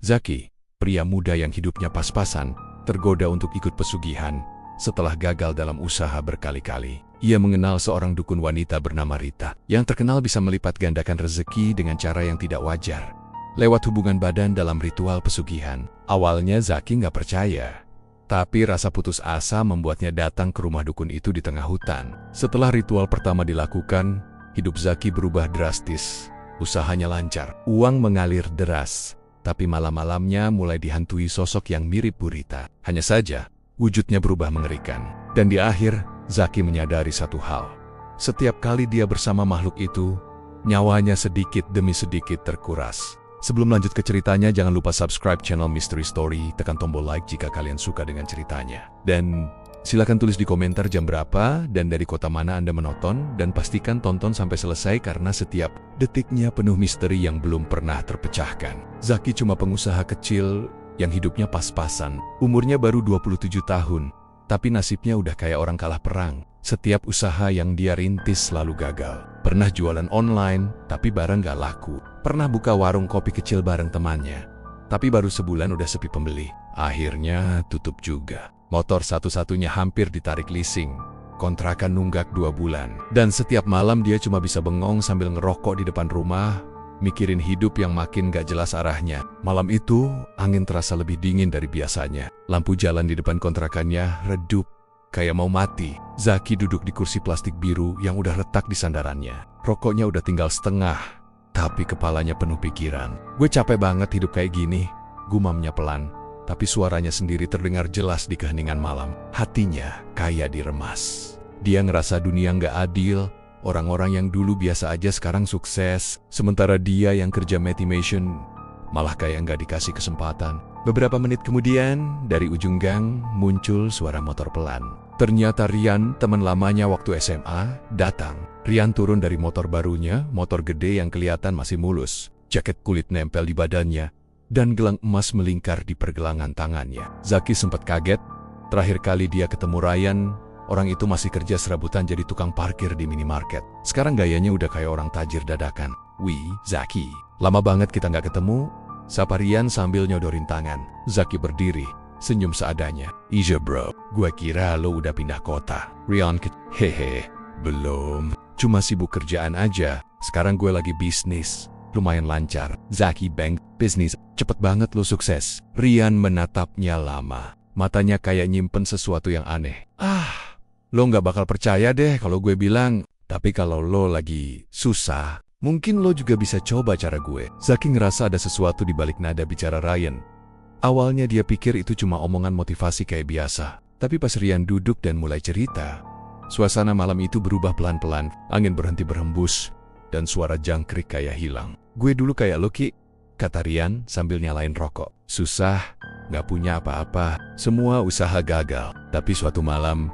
Zaki, pria muda yang hidupnya pas-pasan, tergoda untuk ikut pesugihan setelah gagal dalam usaha berkali-kali. Ia mengenal seorang dukun wanita bernama Rita, yang terkenal bisa melipat gandakan rezeki dengan cara yang tidak wajar, lewat hubungan badan dalam ritual pesugihan. Awalnya Zaki nggak percaya, tapi rasa putus asa membuatnya datang ke rumah dukun itu di tengah hutan. Setelah ritual pertama dilakukan, hidup Zaki berubah drastis. Usahanya lancar, uang mengalir deras, tapi malam-malamnya mulai dihantui sosok yang mirip Bu Rita. Hanya saja, wujudnya berubah mengerikan. Dan di akhir, Zaki menyadari satu hal. Setiap kali dia bersama makhluk itu, nyawanya sedikit demi sedikit terkuras. Sebelum lanjut ke ceritanya, jangan lupa subscribe channel Mystery Story, tekan tombol like jika kalian suka dengan ceritanya. Dan silakan tulis di komentar jam berapa dan dari kota mana Anda menonton, dan pastikan tonton sampai selesai karena setiap detiknya penuh misteri yang belum pernah terpecahkan. Zaki cuma pengusaha kecil yang hidupnya pas-pasan. Umurnya baru 27 tahun, tapi nasibnya udah kayak orang kalah perang. Setiap usaha yang dia rintis selalu gagal. Pernah jualan online, tapi barang gak laku. Pernah buka warung kopi kecil bareng temannya, tapi baru sebulan udah sepi pembeli. Akhirnya tutup juga. Motor satu-satunya hampir ditarik leasing. Kontrakan nunggak 2 bulan. Dan setiap malam dia cuma bisa bengong sambil ngerokok di depan rumah, mikirin hidup yang makin gak jelas arahnya. Malam itu, angin terasa lebih dingin dari biasanya. Lampu jalan di depan kontrakannya redup, kayak mau mati. Zaki duduk di kursi plastik biru yang udah retak di sandarannya. Rokoknya udah tinggal setengah, tapi kepalanya penuh pikiran. Gue capek banget hidup kayak gini, gumamnya pelan. Tapi suaranya sendiri terdengar jelas di keheningan malam. Hatinya kayak diremas. Dia ngerasa dunia gak adil. Orang-orang yang dulu biasa aja sekarang sukses, sementara dia yang kerja motivation malah kayak nggak dikasih kesempatan. Beberapa menit kemudian, dari ujung gang muncul suara motor pelan. Ternyata Rian, teman lamanya waktu SMA, datang. Rian turun dari motor barunya, motor gede yang kelihatan masih mulus. Jaket kulit nempel di badannya, dan gelang emas melingkar di pergelangan tangannya. Zaki sempat kaget. Terakhir kali dia ketemu Ryan, orang itu masih kerja serabutan jadi tukang parkir di minimarket. Sekarang gayanya udah kayak orang tajir dadakan. Wih, Zaki, lama banget kita nggak ketemu. Sapa Rian sambil nyodorin tangan. Zaki berdiri, senyum seadanya. Iya bro, gua kira lo udah pindah kota. Rian hehe, belum. Cuma sibuk kerjaan aja. Sekarang gue lagi bisnis. Lumayan lancar. Zaki bank, bisnis, cepet banget lo sukses. Rian menatapnya lama. Matanya kayak nyimpen sesuatu yang aneh. Lo nggak bakal percaya deh kalau gue bilang, tapi kalau lo lagi susah, mungkin lo juga bisa coba cara gue. Zaki ngerasa ada sesuatu di balik nada bicara Ryan. Awalnya dia pikir itu cuma omongan motivasi kayak biasa. Tapi pas Rian duduk dan mulai cerita, suasana malam itu berubah pelan-pelan. Angin berhenti berhembus, dan suara jangkrik kayak hilang. Gue dulu kayak lo Ki, kata Rian sambil nyalain rokok. Susah, nggak punya apa-apa, semua usaha gagal. Tapi suatu malam,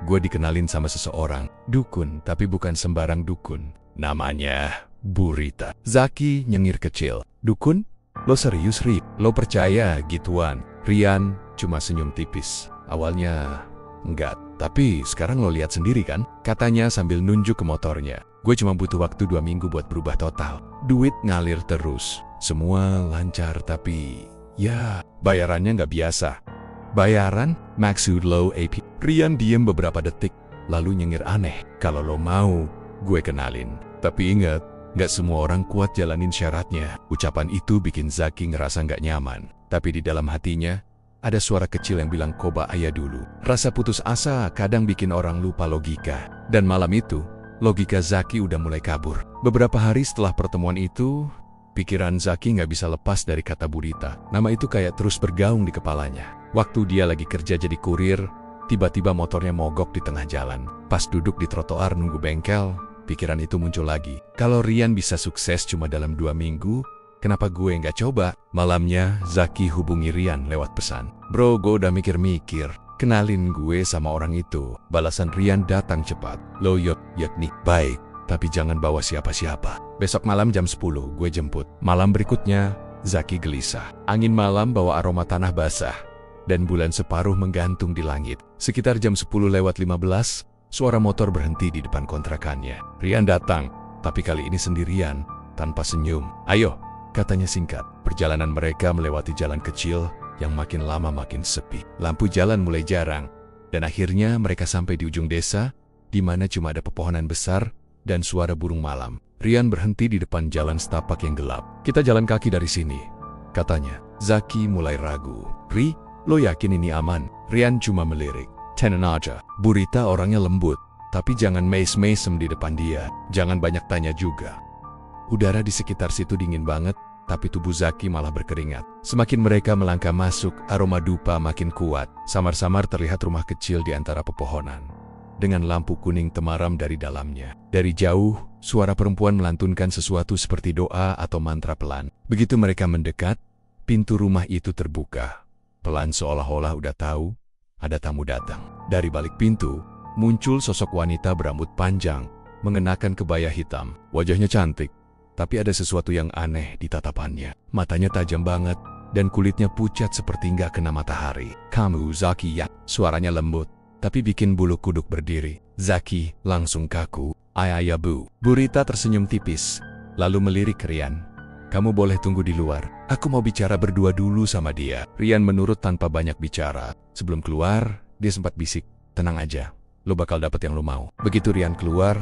gue dikenalin sama seseorang, dukun, tapi bukan sembarang dukun. Namanya Bu Rita. Zaki nyengir kecil. Dukun? Lo serius, Ri? Lo percaya gituan? Rian cuma senyum tipis. Awalnya enggak, tapi sekarang lo lihat sendiri kan? Katanya sambil nunjuk ke motornya. Gue cuma butuh waktu 2 minggu buat berubah total. Duit ngalir terus. Semua lancar, tapi ya bayarannya nggak biasa. Bayaran? Maksud lo AP? Rian diem beberapa detik, lalu nyengir aneh. Kalau lo mau, gue kenalin. Tapi ingat, nggak semua orang kuat jalanin syaratnya. Ucapan itu bikin Zaki ngerasa nggak nyaman. Tapi di dalam hatinya, ada suara kecil yang bilang coba aja dulu. Rasa putus asa kadang bikin orang lupa logika. Dan malam itu, logika Zaki udah mulai kabur. Beberapa hari setelah pertemuan itu, pikiran Zaki nggak bisa lepas dari kata Bu Rita. Nama itu kayak terus bergaung di kepalanya. Waktu dia lagi kerja jadi kurir, tiba-tiba motornya mogok di tengah jalan. Pas duduk di trotoar nunggu bengkel, pikiran itu muncul lagi. Kalau Rian bisa sukses cuma dalam 2 minggu, kenapa gue nggak coba? Malamnya, Zaki hubungi Rian lewat pesan. Bro, gue udah mikir-mikir. Kenalin gue sama orang itu. Balasan Rian datang cepat. Lo yakni baik, tapi jangan bawa siapa-siapa. Besok malam jam 10, gue jemput. Malam berikutnya, Zaki gelisah. Angin malam bawa aroma tanah basah, dan bulan separuh menggantung di langit. Sekitar jam 10:15, suara motor berhenti di depan kontrakannya. Rian datang, tapi kali ini sendirian, tanpa senyum. Ayo, katanya singkat. Perjalanan mereka melewati jalan kecil yang makin lama makin sepi. Lampu jalan mulai jarang, dan akhirnya mereka sampai di ujung desa, di mana cuma ada pepohonan besar dan suara burung malam. Rian berhenti di depan jalan setapak yang gelap. Kita jalan kaki dari sini, katanya. Zaki mulai ragu. Ri, lo yakin ini aman? Rian cuma melirik. Tenang aja. Burita orangnya lembut, tapi jangan mesem di depan dia. Jangan banyak tanya juga. Udara di sekitar situ dingin banget, tapi tubuh Zaki malah berkeringat. Semakin mereka melangkah masuk, aroma dupa makin kuat. Samar-samar terlihat rumah kecil di antara pepohonan, dengan lampu kuning temaram dari dalamnya. Dari jauh, suara perempuan melantunkan sesuatu seperti doa atau mantra pelan. Begitu mereka mendekat, pintu rumah itu terbuka. Pelan, seolah-olah udah tahu ada tamu datang. Dari balik pintu, muncul sosok wanita berambut panjang, mengenakan kebaya hitam. Wajahnya cantik, tapi ada sesuatu yang aneh di tatapannya. Matanya tajam banget, dan kulitnya pucat seperti nggak kena matahari. Kamu Zaki ya? Suaranya lembut, tapi bikin bulu kuduk berdiri. Zaki langsung kaku. Ayah bu. Burita tersenyum tipis, lalu melirik Rian. Kamu boleh tunggu di luar. Aku mau bicara berdua dulu sama dia. Rian menurut tanpa banyak bicara. Sebelum keluar, dia sempat bisik. Tenang aja, lo bakal dapet yang lo mau. Begitu Rian keluar,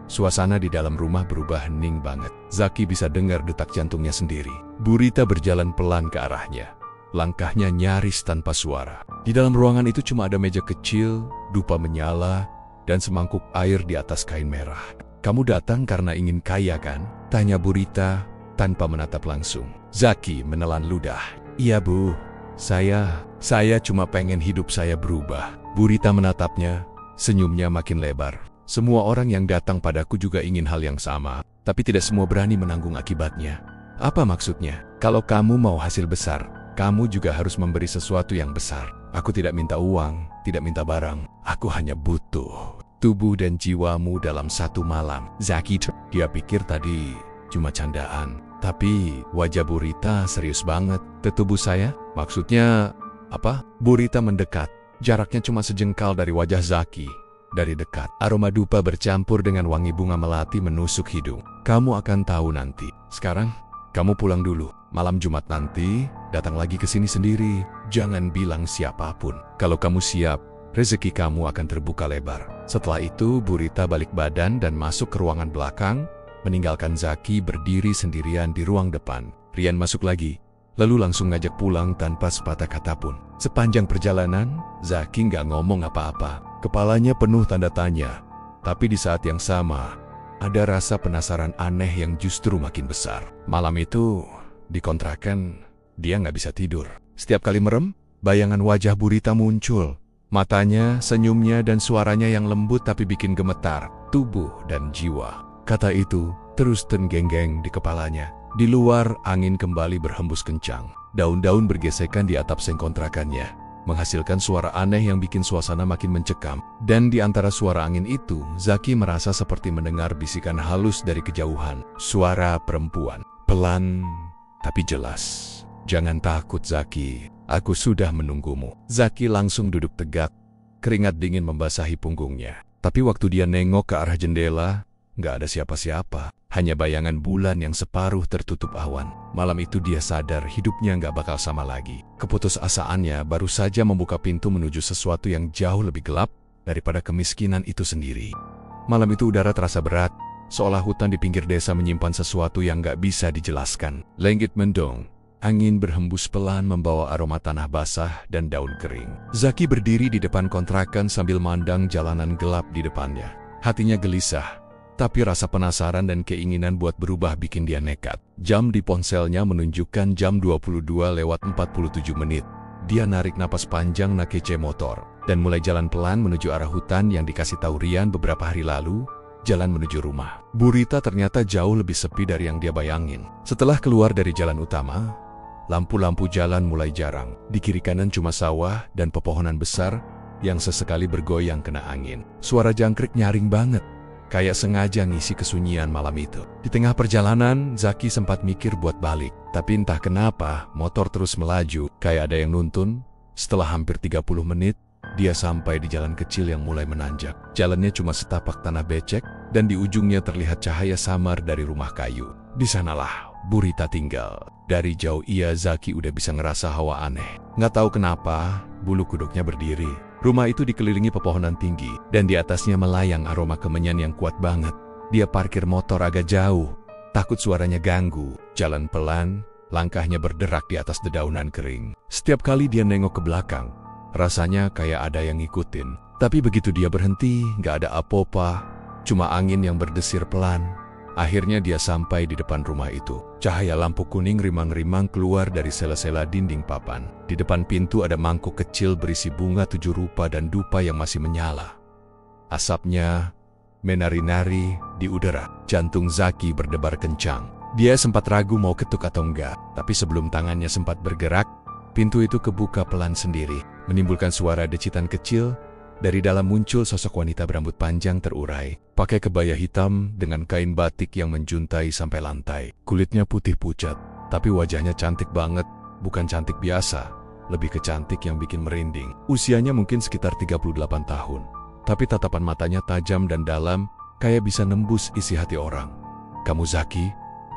suasana di dalam rumah berubah hening banget. Zaki bisa dengar detak jantungnya sendiri. Burita berjalan pelan ke arahnya. Langkahnya nyaris tanpa suara. Di dalam ruangan itu cuma ada meja kecil, dupa menyala, dan semangkuk air di atas kain merah. Kamu datang karena ingin kaya kan? Tanya Burita tanpa menatap langsung. Zaki menelan ludah. Iya bu, saya cuma pengen hidup saya berubah. Burita menatapnya, senyumnya makin lebar. Semua orang yang datang padaku juga ingin hal yang sama, tapi tidak semua berani menanggung akibatnya. Apa maksudnya? Kalau kamu mau hasil besar, kamu juga harus memberi sesuatu yang besar. Aku tidak minta uang, tidak minta barang. Aku hanya butuh tubuh dan jiwamu dalam satu malam. Zaki, dia pikir tadi cuma candaan, tapi wajah Burita serius banget. Tubuh saya? Maksudnya apa? Burita mendekat. Jaraknya cuma sejengkal dari wajah Zaki. Dari dekat, aroma dupa bercampur dengan wangi bunga melati menusuk hidung. Kamu akan tahu nanti. Sekarang, kamu pulang dulu. Malam Jumat nanti, datang lagi ke sini sendiri. Jangan bilang siapapun. Kalau kamu siap, rezeki kamu akan terbuka lebar. Setelah itu, Burita balik badan dan masuk ke ruangan belakang, meninggalkan Zaki berdiri sendirian di ruang depan. Rian masuk lagi, lalu langsung ngajak pulang tanpa sepatah kata pun. Sepanjang perjalanan, Zaki nggak ngomong apa-apa. Kepalanya penuh tanda tanya. Tapi di saat yang sama, ada rasa penasaran aneh yang justru makin besar. Malam itu, di kontrakan, dia nggak bisa tidur. Setiap kali merem, bayangan wajah Burita muncul. Matanya, senyumnya, dan suaranya yang lembut tapi bikin gemetar tubuh dan jiwa. Kata itu terus tenggenggeng di kepalanya. Di luar, angin kembali berhembus kencang. Daun-daun bergesekan di atap seng kontrakannya, menghasilkan suara aneh yang bikin suasana makin mencekam. Dan di antara suara angin itu, Zaki merasa seperti mendengar bisikan halus dari kejauhan. Suara perempuan, pelan tapi jelas. Jangan takut Zaki, aku sudah menunggumu. Zaki langsung duduk tegak, keringat dingin membasahi punggungnya. Tapi waktu dia nengok ke arah jendela, nggak ada siapa-siapa, hanya bayangan bulan yang separuh tertutup awan. Malam itu dia sadar hidupnya nggak bakal sama lagi. Keputusasaannya baru saja membuka pintu menuju sesuatu yang jauh lebih gelap daripada kemiskinan itu sendiri. Malam itu udara terasa berat, seolah hutan di pinggir desa menyimpan sesuatu yang nggak bisa dijelaskan. Langit mendung, angin berhembus pelan membawa aroma tanah basah dan daun kering. Zaki berdiri di depan kontrakan sambil mandang jalanan gelap di depannya. Hatinya gelisah, tapi rasa penasaran dan keinginan buat berubah bikin dia nekat. Jam di ponselnya menunjukkan jam 22:47. Dia narik napas panjang naik kece motor, dan mulai jalan pelan menuju arah hutan yang dikasih tahu Rian beberapa hari lalu, jalan menuju rumah. Burita ternyata jauh lebih sepi dari yang dia bayangin. Setelah keluar dari jalan utama, lampu-lampu jalan mulai jarang. Di kiri kanan cuma sawah dan pepohonan besar yang sesekali bergoyang kena angin. Suara jangkrik nyaring banget, kayak sengaja ngisi kesunyian malam itu. Di tengah perjalanan, Zaki sempat mikir buat balik. Tapi entah kenapa, motor terus melaju, kayak ada yang nuntun. Setelah hampir 30 menit, dia sampai di jalan kecil yang mulai menanjak. Jalannya cuma setapak tanah becek, dan di ujungnya terlihat cahaya samar dari rumah kayu. Di sanalah Burita tinggal. Dari jauh Zaki udah bisa ngerasa hawa aneh. Nggak tahu kenapa, bulu kuduknya berdiri. Rumah itu dikelilingi pepohonan tinggi, dan di atasnya melayang aroma kemenyan yang kuat banget. Dia parkir motor agak jauh, takut suaranya ganggu. Jalan pelan, langkahnya berderak di atas dedaunan kering. Setiap kali dia nengok ke belakang, rasanya kayak ada yang ngikutin. Tapi begitu dia berhenti, nggak ada apa-apa, cuma angin yang berdesir pelan. Akhirnya dia sampai di depan rumah itu. Cahaya lampu kuning rimang-rimang keluar dari sela-sela dinding papan. Di depan pintu ada mangkuk kecil berisi bunga 7 rupa dan dupa yang masih menyala. Asapnya menari-nari di udara. Jantung Zaki berdebar kencang. Dia sempat ragu mau ketuk atau enggak, tapi sebelum tangannya sempat bergerak, pintu itu kebuka pelan sendiri, menimbulkan suara decitan kecil. Dari dalam muncul sosok wanita berambut panjang terurai, pakai kebaya hitam dengan kain batik yang menjuntai sampai lantai. Kulitnya putih pucat, tapi wajahnya cantik banget, bukan cantik biasa, lebih ke cantik yang bikin merinding. Usianya mungkin sekitar 38 tahun, tapi tatapan matanya tajam dan dalam, kayak bisa nembus isi hati orang. "Kamu Zaki?"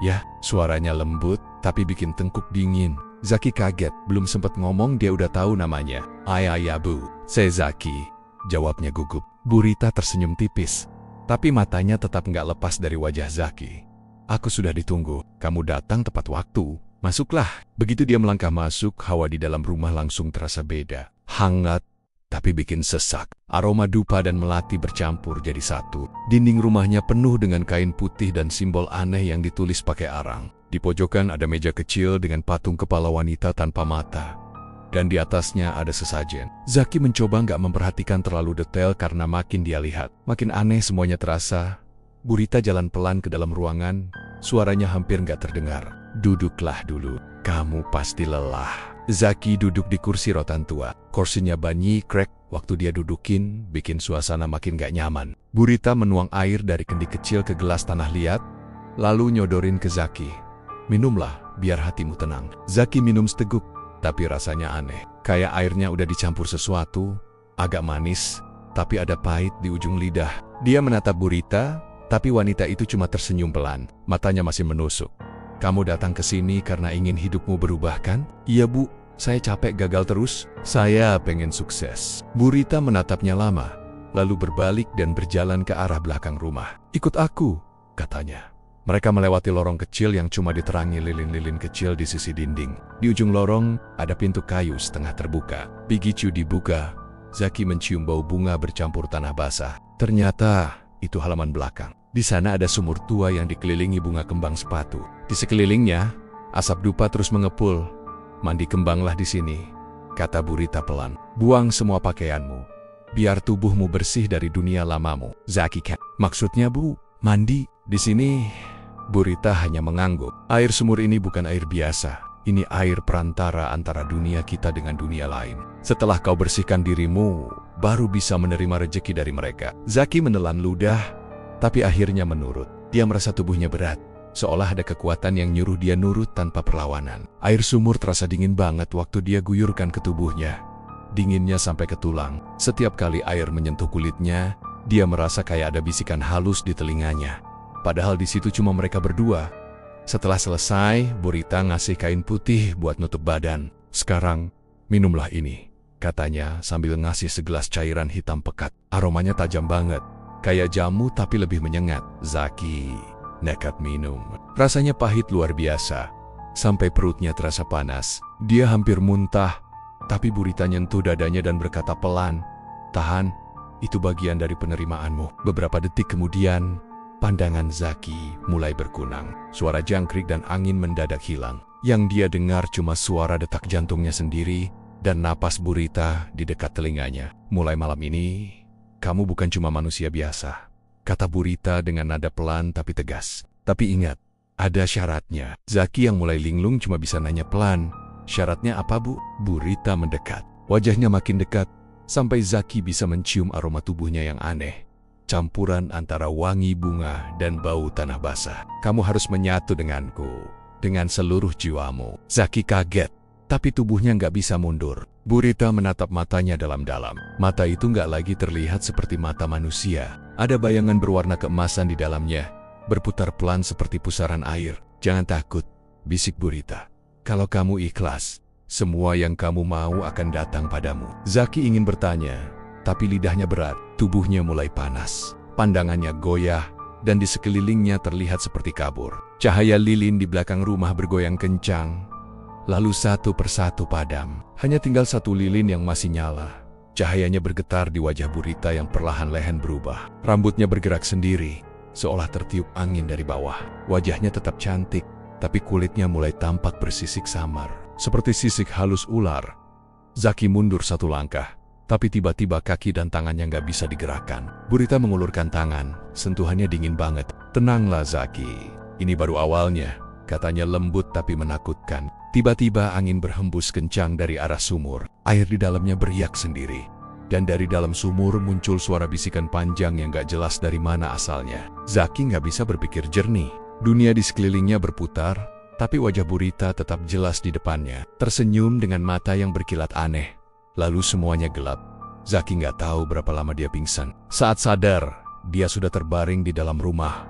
"Ya," suaranya lembut, tapi bikin tengkuk dingin. Zaki kaget, belum sempat ngomong dia udah tahu namanya. "Ayah Bu, saya Zaki," jawabnya gugup. Burita tersenyum tipis, tapi matanya tetap nggak lepas dari wajah Zaki. "Aku sudah ditunggu, kamu datang tepat waktu. Masuklah." Begitu dia melangkah masuk, hawa di dalam rumah langsung terasa beda. Hangat, tapi bikin sesak. Aroma dupa dan melati bercampur jadi satu. Dinding rumahnya penuh dengan kain putih dan simbol aneh yang ditulis pakai arang. Di pojokan ada meja kecil dengan patung kepala wanita tanpa mata. Dan di atasnya ada sesajen. Zaki mencoba nggak memperhatikan terlalu detail karena makin dia lihat, makin aneh semuanya terasa. Burita jalan pelan ke dalam ruangan, suaranya hampir nggak terdengar. "Duduklah dulu, kamu pasti lelah." Zaki duduk di kursi rotan tua. Kursinya bunyi krek, waktu dia dudukin, bikin suasana makin nggak nyaman. Burita menuang air dari kendi kecil ke gelas tanah liat, lalu nyodorin ke Zaki. "Minumlah, biar hatimu tenang." Zaki minum seteguk, tapi rasanya aneh. Kayak airnya udah dicampur sesuatu, agak manis, tapi ada pahit di ujung lidah. Dia menatap Burita, tapi wanita itu cuma tersenyum pelan, matanya masih menusuk. "Kamu datang ke sini karena ingin hidupmu berubah kan?" "Iya Bu, saya capek gagal terus. Saya pengen sukses." Burita menatapnya lama, lalu berbalik dan berjalan ke arah belakang rumah. "Ikut aku," katanya. Mereka melewati lorong kecil yang cuma diterangi lilin-lilin kecil di sisi dinding. Di ujung lorong, ada pintu kayu setengah terbuka. Begitu dibuka, Zaki mencium bau bunga bercampur tanah basah. Ternyata, itu halaman belakang. Di sana ada sumur tua yang dikelilingi bunga kembang sepatu. Di sekelilingnya, asap dupa terus mengepul. "Mandi kembanglah di sini," kata Burita pelan. "Buang semua pakaianmu, biar tubuhmu bersih dari dunia lamamu." Zaki kata, "Maksudnya Bu, mandi di sini?" Burita hanya mengangguk. "Air sumur ini bukan air biasa. Ini air perantara antara dunia kita dengan dunia lain. Setelah kau bersihkan dirimu, baru bisa menerima rejeki dari mereka." Zaki menelan ludah, tapi akhirnya menurut. Dia merasa tubuhnya berat, seolah ada kekuatan yang nyuruh dia nurut tanpa perlawanan. Air sumur terasa dingin banget waktu dia guyurkan ke tubuhnya. Dinginnya sampai ke tulang. Setiap kali air menyentuh kulitnya, dia merasa kayak ada bisikan halus di telinganya. Padahal di situ cuma mereka berdua. Setelah selesai, Burita ngasih kain putih buat nutup badan. "Sekarang, minumlah ini," katanya sambil ngasih segelas cairan hitam pekat. Aromanya tajam banget, kayak jamu tapi lebih menyengat. Zaki nekat minum. Rasanya pahit luar biasa, sampai perutnya terasa panas. Dia hampir muntah, tapi Burita nyentuh dadanya dan berkata pelan, "Tahan, itu bagian dari penerimaanmu." Beberapa detik kemudian, pandangan Zaki mulai berkunang. Suara jangkrik dan angin mendadak hilang. Yang dia dengar cuma suara detak jantungnya sendiri dan napas Burita di dekat telinganya. "Mulai malam ini, kamu bukan cuma manusia biasa," kata Burita dengan nada pelan tapi tegas. "Tapi ingat, ada syaratnya." Zaki yang mulai linglung cuma bisa nanya pelan, "Syaratnya apa Bu?" Burita mendekat. Wajahnya makin dekat, sampai Zaki bisa mencium aroma tubuhnya yang aneh. Campuran antara wangi bunga dan bau tanah basah. "Kamu harus menyatu denganku, dengan seluruh jiwamu." Zaki kaget, tapi tubuhnya nggak bisa mundur. Burita menatap matanya dalam-dalam. Mata itu nggak lagi terlihat seperti mata manusia. Ada bayangan berwarna keemasan di dalamnya, berputar pelan seperti pusaran air. "Jangan takut," bisik Burita. Kalau kamu ikhlas, semua yang kamu mau akan datang padamu. Zaki ingin bertanya, tapi lidahnya berat, tubuhnya mulai panas. Pandangannya goyah, dan di sekelilingnya terlihat seperti kabur. Cahaya lilin di belakang rumah bergoyang kencang, lalu satu persatu padam. Hanya tinggal satu lilin yang masih nyala. Cahayanya bergetar di wajah Burita yang perlahan-lahan berubah. Rambutnya bergerak sendiri, seolah tertiup angin dari bawah. Wajahnya tetap cantik, tapi kulitnya mulai tampak bersisik samar, seperti sisik halus ular. Zaki mundur satu langkah, tapi tiba-tiba kaki dan tangannya nggak bisa digerakkan. Burita mengulurkan tangan, sentuhannya dingin banget. Tenanglah Zaki, ini baru awalnya, katanya lembut tapi menakutkan. Tiba-tiba angin berhembus kencang dari arah sumur. Air di dalamnya beriak sendiri. Dan dari dalam sumur muncul suara bisikan panjang yang gak jelas dari mana asalnya. Zaki gak bisa berpikir jernih. Dunia di sekelilingnya berputar, tapi wajah Burita tetap jelas di depannya. Tersenyum dengan mata yang berkilat aneh. Lalu semuanya gelap. Zaki gak tahu berapa lama dia pingsan. Saat sadar, dia sudah terbaring di dalam rumah.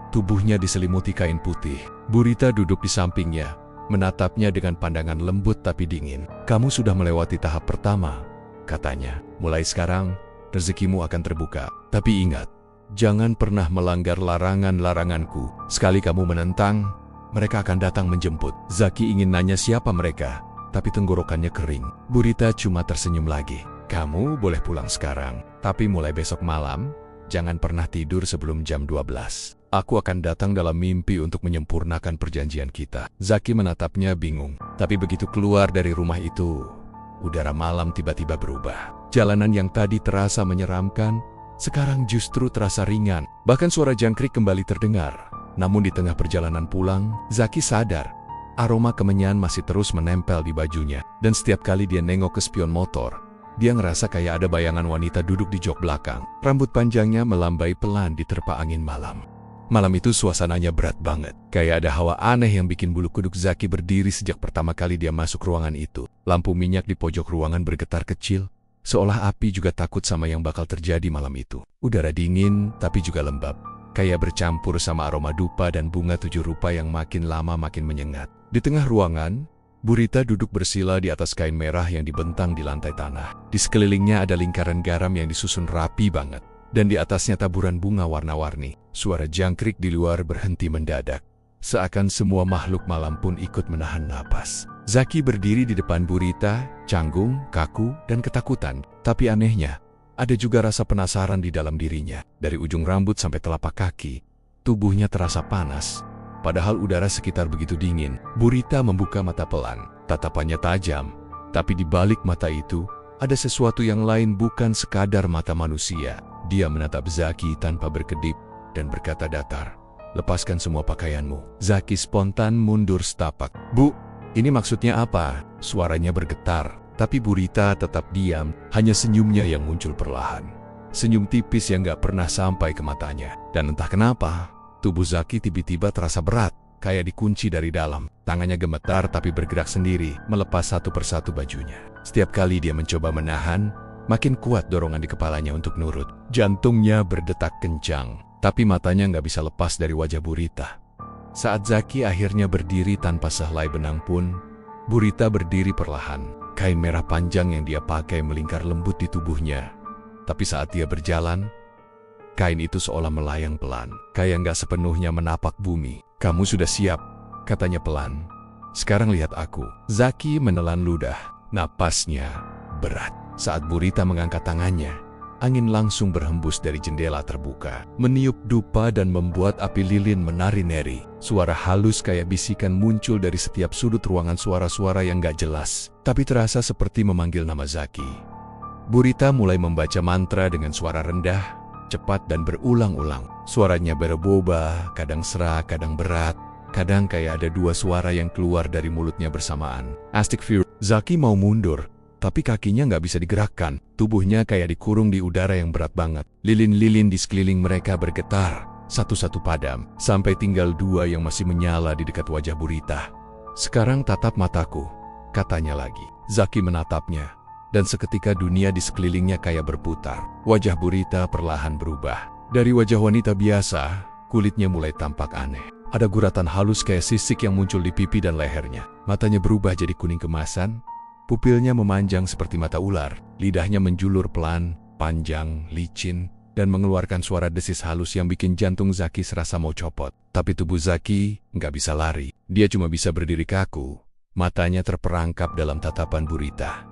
Tubuhnya diselimuti kain putih. Burita duduk di sampingnya, menatapnya dengan pandangan lembut tapi dingin. Kamu sudah melewati tahap pertama, katanya. Mulai sekarang, rezekimu akan terbuka. Tapi ingat, jangan pernah melanggar larangan-laranganku. Sekali kamu menentang, mereka akan datang menjemput. Zaki ingin nanya siapa mereka, tapi tenggorokannya kering. Burita cuma tersenyum lagi. Kamu boleh pulang sekarang, tapi mulai besok malam, jangan pernah tidur sebelum jam 12. Aku akan datang dalam mimpi untuk menyempurnakan perjanjian kita. Zaki menatapnya bingung. Tapi begitu keluar dari rumah itu, udara malam tiba-tiba berubah. Jalanan yang tadi terasa menyeramkan, sekarang justru terasa ringan. Bahkan suara jangkrik kembali terdengar. Namun di tengah perjalanan pulang, Zaki sadar. Aroma kemenyan masih terus menempel di bajunya. Dan setiap kali dia nengok ke spion motor, dia ngerasa kayak ada bayangan wanita duduk di jok belakang. Rambut panjangnya melambai pelan diterpa angin malam. Malam itu suasananya berat banget. Kayak ada hawa aneh yang bikin bulu kuduk Zaki berdiri sejak pertama kali dia masuk ruangan itu. Lampu minyak di pojok ruangan bergetar kecil, seolah api juga takut sama yang bakal terjadi malam itu. Udara dingin tapi juga lembab, kayak bercampur sama aroma dupa dan bunga 7 rupa yang makin lama makin menyengat. Di tengah ruangan, Burita duduk bersila di atas kain merah yang dibentang di lantai tanah. Di sekelilingnya ada lingkaran garam yang disusun rapi banget. Dan di atasnya taburan bunga warna-warni. Suara jangkrik di luar berhenti mendadak. Seakan semua makhluk malam pun ikut menahan napas. Zaki berdiri di depan Burita, canggung, kaku, dan ketakutan. Tapi anehnya, ada juga rasa penasaran di dalam dirinya. Dari ujung rambut sampai telapak kaki, tubuhnya terasa panas. Padahal udara sekitar begitu dingin. Burita membuka mata pelan. Tatapannya tajam. Tapi di balik mata itu, ada sesuatu yang lain bukan sekadar mata manusia. Dia menatap Zaki tanpa berkedip dan berkata datar, "Lepaskan semua pakaianmu." Zaki spontan mundur setapak. "Bu, ini maksudnya apa?" Suaranya bergetar, tapi Burita tetap diam, hanya senyumnya yang muncul perlahan. Senyum tipis yang gak pernah sampai ke matanya. Dan entah kenapa, tubuh Zaki tiba-tiba terasa berat, kayak dikunci dari dalam. Tangannya gemetar tapi bergerak sendiri, melepas satu persatu bajunya. Setiap kali dia mencoba menahan, makin kuat dorongan di kepalanya untuk nurut. Jantungnya berdetak kencang, tapi matanya nggak bisa lepas dari wajah Burita. Saat Zaki akhirnya berdiri tanpa sehelai benang pun, Burita berdiri perlahan. Kain merah panjang yang dia pakai melingkar lembut di tubuhnya. Tapi saat dia berjalan, kain itu seolah melayang pelan, kayak nggak sepenuhnya menapak bumi. "Kamu sudah siap," katanya pelan. "Sekarang lihat aku." Zaki menelan ludah, napasnya berat. Saat Burita mengangkat tangannya, angin langsung berhembus dari jendela terbuka, meniup dupa dan membuat api lilin menari-nari. Suara halus kayak bisikan muncul dari setiap sudut ruangan, suara-suara yang gak jelas, tapi terasa seperti memanggil nama Zaki. Burita mulai membaca mantra dengan suara rendah, cepat dan berulang-ulang. Suaranya berubah, kadang serak, kadang berat, kadang kayak ada dua suara yang keluar dari mulutnya bersamaan. Astagfirullah. Zaki mau mundur, tapi kakinya nggak bisa digerakkan. Tubuhnya kayak dikurung di udara yang berat banget. Lilin-lilin di sekeliling mereka bergetar, satu-satu padam, sampai tinggal dua yang masih menyala di dekat wajah Burita. "Sekarang tatap mataku," katanya lagi. Zaki menatapnya, dan seketika dunia di sekelilingnya kayak berputar. Wajah Burita perlahan berubah. Dari wajah wanita biasa, kulitnya mulai tampak aneh. Ada guratan halus kayak sisik yang muncul di pipi dan lehernya. Matanya berubah jadi kuning kemasan, pupilnya memanjang seperti mata ular, lidahnya menjulur pelan, panjang, licin, dan mengeluarkan suara desis halus yang bikin jantung Zaki serasa mau copot. Tapi tubuh Zaki nggak bisa lari. Dia cuma bisa berdiri kaku, matanya terperangkap dalam tatapan Burita.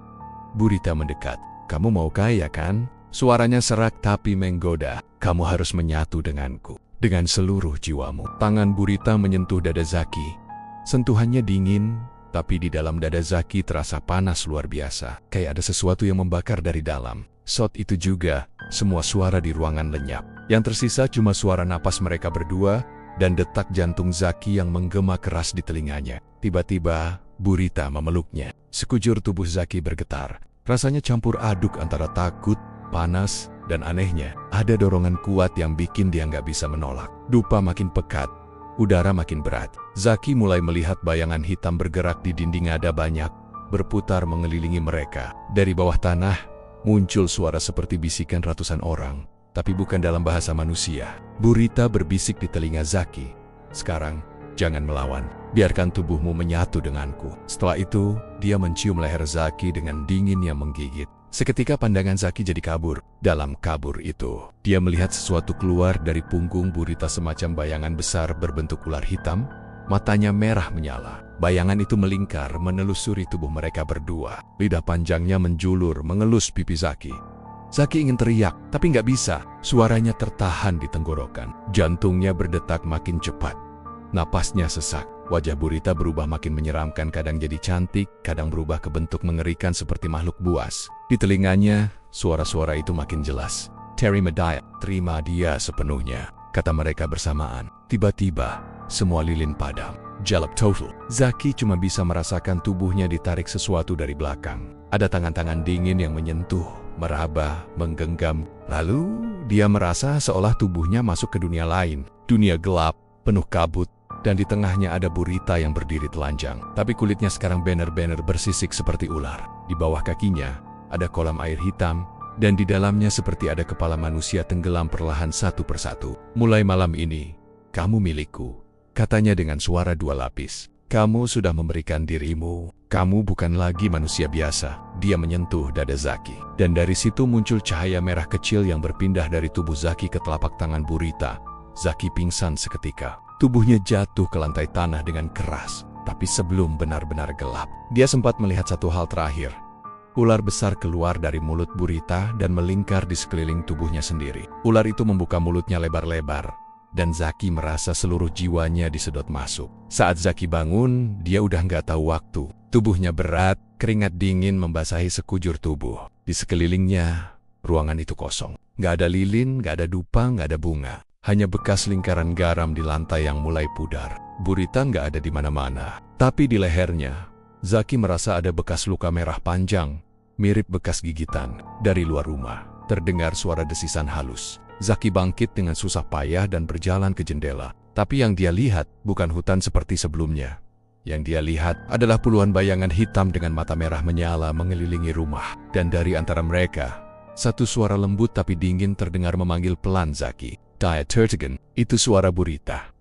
Burita mendekat. "Kamu mau kaya kan?" Suaranya serak tapi menggoda. "Kamu harus menyatu denganku, dengan seluruh jiwamu." Tangan Burita menyentuh dada Zaki. Sentuhannya dingin, tapi di dalam dada Zaki terasa panas luar biasa. Kayak ada sesuatu yang membakar dari dalam. Saat itu juga, semua suara di ruangan lenyap. Yang tersisa cuma suara napas mereka berdua dan detak jantung Zaki yang menggema keras di telinganya. Tiba-tiba, Burita memeluknya. Sekujur tubuh Zaki bergetar. Rasanya campur aduk antara takut, panas, dan anehnya, ada dorongan kuat yang bikin dia nggak bisa menolak. Dupa makin pekat, udara makin berat. Zaki mulai melihat bayangan hitam bergerak di dinding ada banyak, berputar mengelilingi mereka. Dari bawah tanah, muncul suara seperti bisikan ratusan orang, tapi bukan dalam bahasa manusia. Burita berbisik di telinga Zaki, "Sekarang, jangan melawan. Biarkan tubuhmu menyatu denganku." Setelah itu, dia mencium leher Zaki dengan dingin yang menggigit. Seketika pandangan Zaki jadi kabur. Dalam kabur itu, dia melihat sesuatu keluar dari punggung Burita semacam bayangan besar berbentuk ular hitam. Matanya merah menyala. Bayangan itu melingkar menelusuri tubuh mereka berdua. Lidah panjangnya menjulur mengelus pipi Zaki. Zaki ingin teriak, tapi nggak bisa. Suaranya tertahan di tenggorokan. Jantungnya berdetak makin cepat. Napasnya sesak. Wajah Burita berubah makin menyeramkan, kadang jadi cantik, kadang berubah ke bentuk mengerikan seperti makhluk buas. Di telinganya, suara-suara itu makin jelas. "Terry Medaya, terima dia sepenuhnya," kata mereka bersamaan. Tiba-tiba, semua lilin padam. Jalap total. Zaki cuma bisa merasakan tubuhnya ditarik sesuatu dari belakang. Ada tangan-tangan dingin yang menyentuh, meraba, menggenggam. Lalu, dia merasa seolah tubuhnya masuk ke dunia lain. Dunia gelap, penuh kabut. Dan di tengahnya ada Burita yang berdiri telanjang. Tapi kulitnya sekarang benar-benar bersisik seperti ular. Di bawah kakinya, ada kolam air hitam, dan di dalamnya seperti ada kepala manusia tenggelam perlahan satu persatu. "Mulai malam ini, kamu milikku," katanya dengan suara dua lapis. "Kamu sudah memberikan dirimu. Kamu bukan lagi manusia biasa." Dia menyentuh dada Zaki. Dan dari situ muncul cahaya merah kecil yang berpindah dari tubuh Zaki ke telapak tangan Burita. Zaki pingsan seketika. Tubuhnya jatuh ke lantai tanah dengan keras, tapi sebelum benar-benar gelap, dia sempat melihat satu hal terakhir. Ular besar keluar dari mulut Burita dan melingkar di sekeliling tubuhnya sendiri. Ular itu membuka mulutnya lebar-lebar, dan Zaki merasa seluruh jiwanya disedot masuk. Saat Zaki bangun, dia udah nggak tahu waktu. Tubuhnya berat, keringat dingin membasahi sekujur tubuh. Di sekelilingnya, ruangan itu kosong. Nggak ada lilin, nggak ada dupa, nggak ada bunga. Hanya bekas lingkaran garam di lantai yang mulai pudar. Burita nggak ada di mana-mana. Tapi di lehernya, Zaki merasa ada bekas luka merah panjang, mirip bekas gigitan. Dari luar rumah, terdengar suara desisan halus. Zaki bangkit dengan susah payah dan berjalan ke jendela. Tapi yang dia lihat bukan hutan seperti sebelumnya. Yang dia lihat adalah puluhan bayangan hitam dengan mata merah menyala mengelilingi rumah. Dan dari antara mereka, satu suara lembut tapi dingin terdengar memanggil pelan Zaki. "Dia Tertigan," itu suara Burita.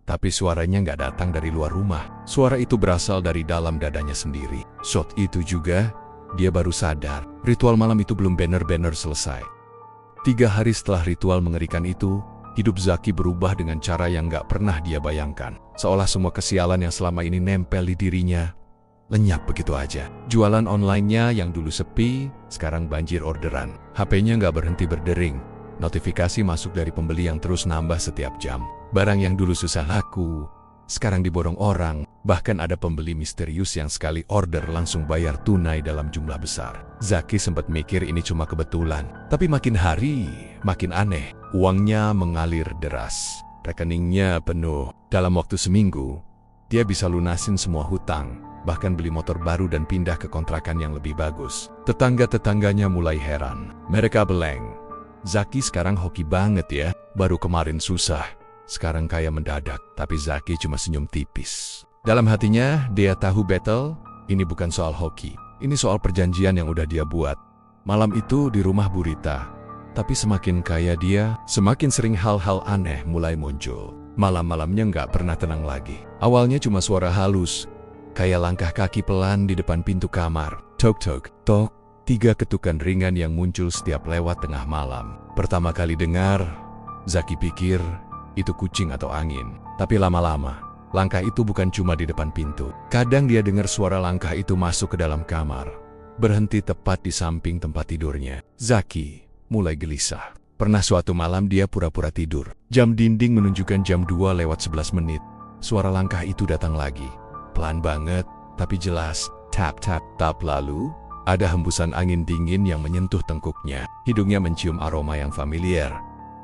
Tapi suaranya nggak datang dari luar rumah. Suara itu berasal dari dalam dadanya sendiri. Saat itu juga, dia baru sadar, ritual malam itu belum benar-benar selesai. 3 hari setelah ritual mengerikan itu, hidup Zaki berubah dengan cara yang nggak pernah dia bayangkan. Seolah semua kesialan yang selama ini nempel di dirinya, lenyap begitu aja. Jualan online-nya yang dulu sepi, sekarang banjir orderan. HP-nya nggak berhenti berdering. Notifikasi masuk dari pembeli yang terus nambah setiap jam. Barang yang dulu susah laku, sekarang diborong orang. Bahkan ada pembeli misterius yang sekali order langsung bayar tunai dalam jumlah besar. Zaki sempat mikir ini cuma kebetulan. Tapi makin hari, makin aneh. Uangnya mengalir deras. Rekeningnya penuh. Dalam waktu seminggu, dia bisa lunasin semua hutang. Bahkan beli motor baru dan pindah ke kontrakan yang lebih bagus. Tetangga-tetangganya mulai heran. Mereka beleng. "Zaki sekarang hoki banget ya, baru kemarin susah, sekarang kaya mendadak." Tapi Zaki cuma senyum tipis. Dalam hatinya, dia tahu battle, ini bukan soal hoki. Ini soal perjanjian yang udah dia buat. Malam itu di rumah Burita. Tapi semakin kaya dia, semakin sering hal-hal aneh mulai muncul. Malam-malamnya nggak pernah tenang lagi. Awalnya cuma suara halus, kayak langkah kaki pelan di depan pintu kamar. Tok tok tok, 3 ketukan ringan yang muncul setiap lewat tengah malam. Pertama kali dengar, Zaki pikir itu kucing atau angin. Tapi lama-lama, langkah itu bukan cuma di depan pintu. Kadang dia dengar suara langkah itu masuk ke dalam kamar, berhenti tepat di samping tempat tidurnya. Zaki mulai gelisah. Pernah suatu malam dia pura-pura tidur. Jam dinding menunjukkan jam 2:11. Suara langkah itu datang lagi. Pelan banget, tapi jelas. Tap, tap, tap. Lalu, ada hembusan angin dingin yang menyentuh tengkuknya. Hidungnya mencium aroma yang familiar.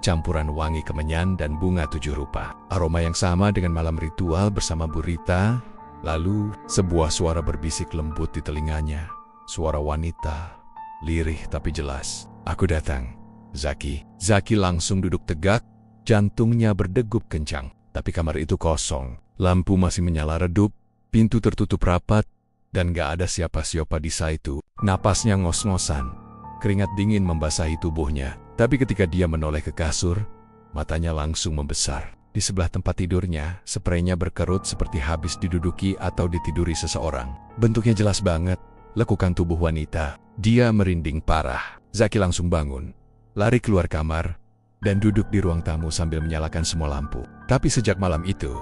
Campuran wangi kemenyan dan bunga 7 rupa. Aroma yang sama dengan malam ritual bersama Bu Rita. Lalu, sebuah suara berbisik lembut di telinganya. Suara wanita, lirih tapi jelas. Aku datang, Zaki. Zaki langsung duduk tegak, jantungnya berdegup kencang. Tapi kamar itu kosong. Lampu masih menyala redup, pintu tertutup rapat, dan gak ada siapa-siapa di saat itu. Napasnya ngos-ngosan, keringat dingin membasahi tubuhnya. Tapi ketika dia menoleh ke kasur, matanya langsung membesar. Di sebelah tempat tidurnya, spraynya berkerut seperti habis diduduki atau ditiduri seseorang. Bentuknya jelas banget, lekukan tubuh wanita. Dia merinding parah. Zaki langsung bangun, lari keluar kamar, dan duduk di ruang tamu sambil menyalakan semua lampu. Tapi sejak malam itu,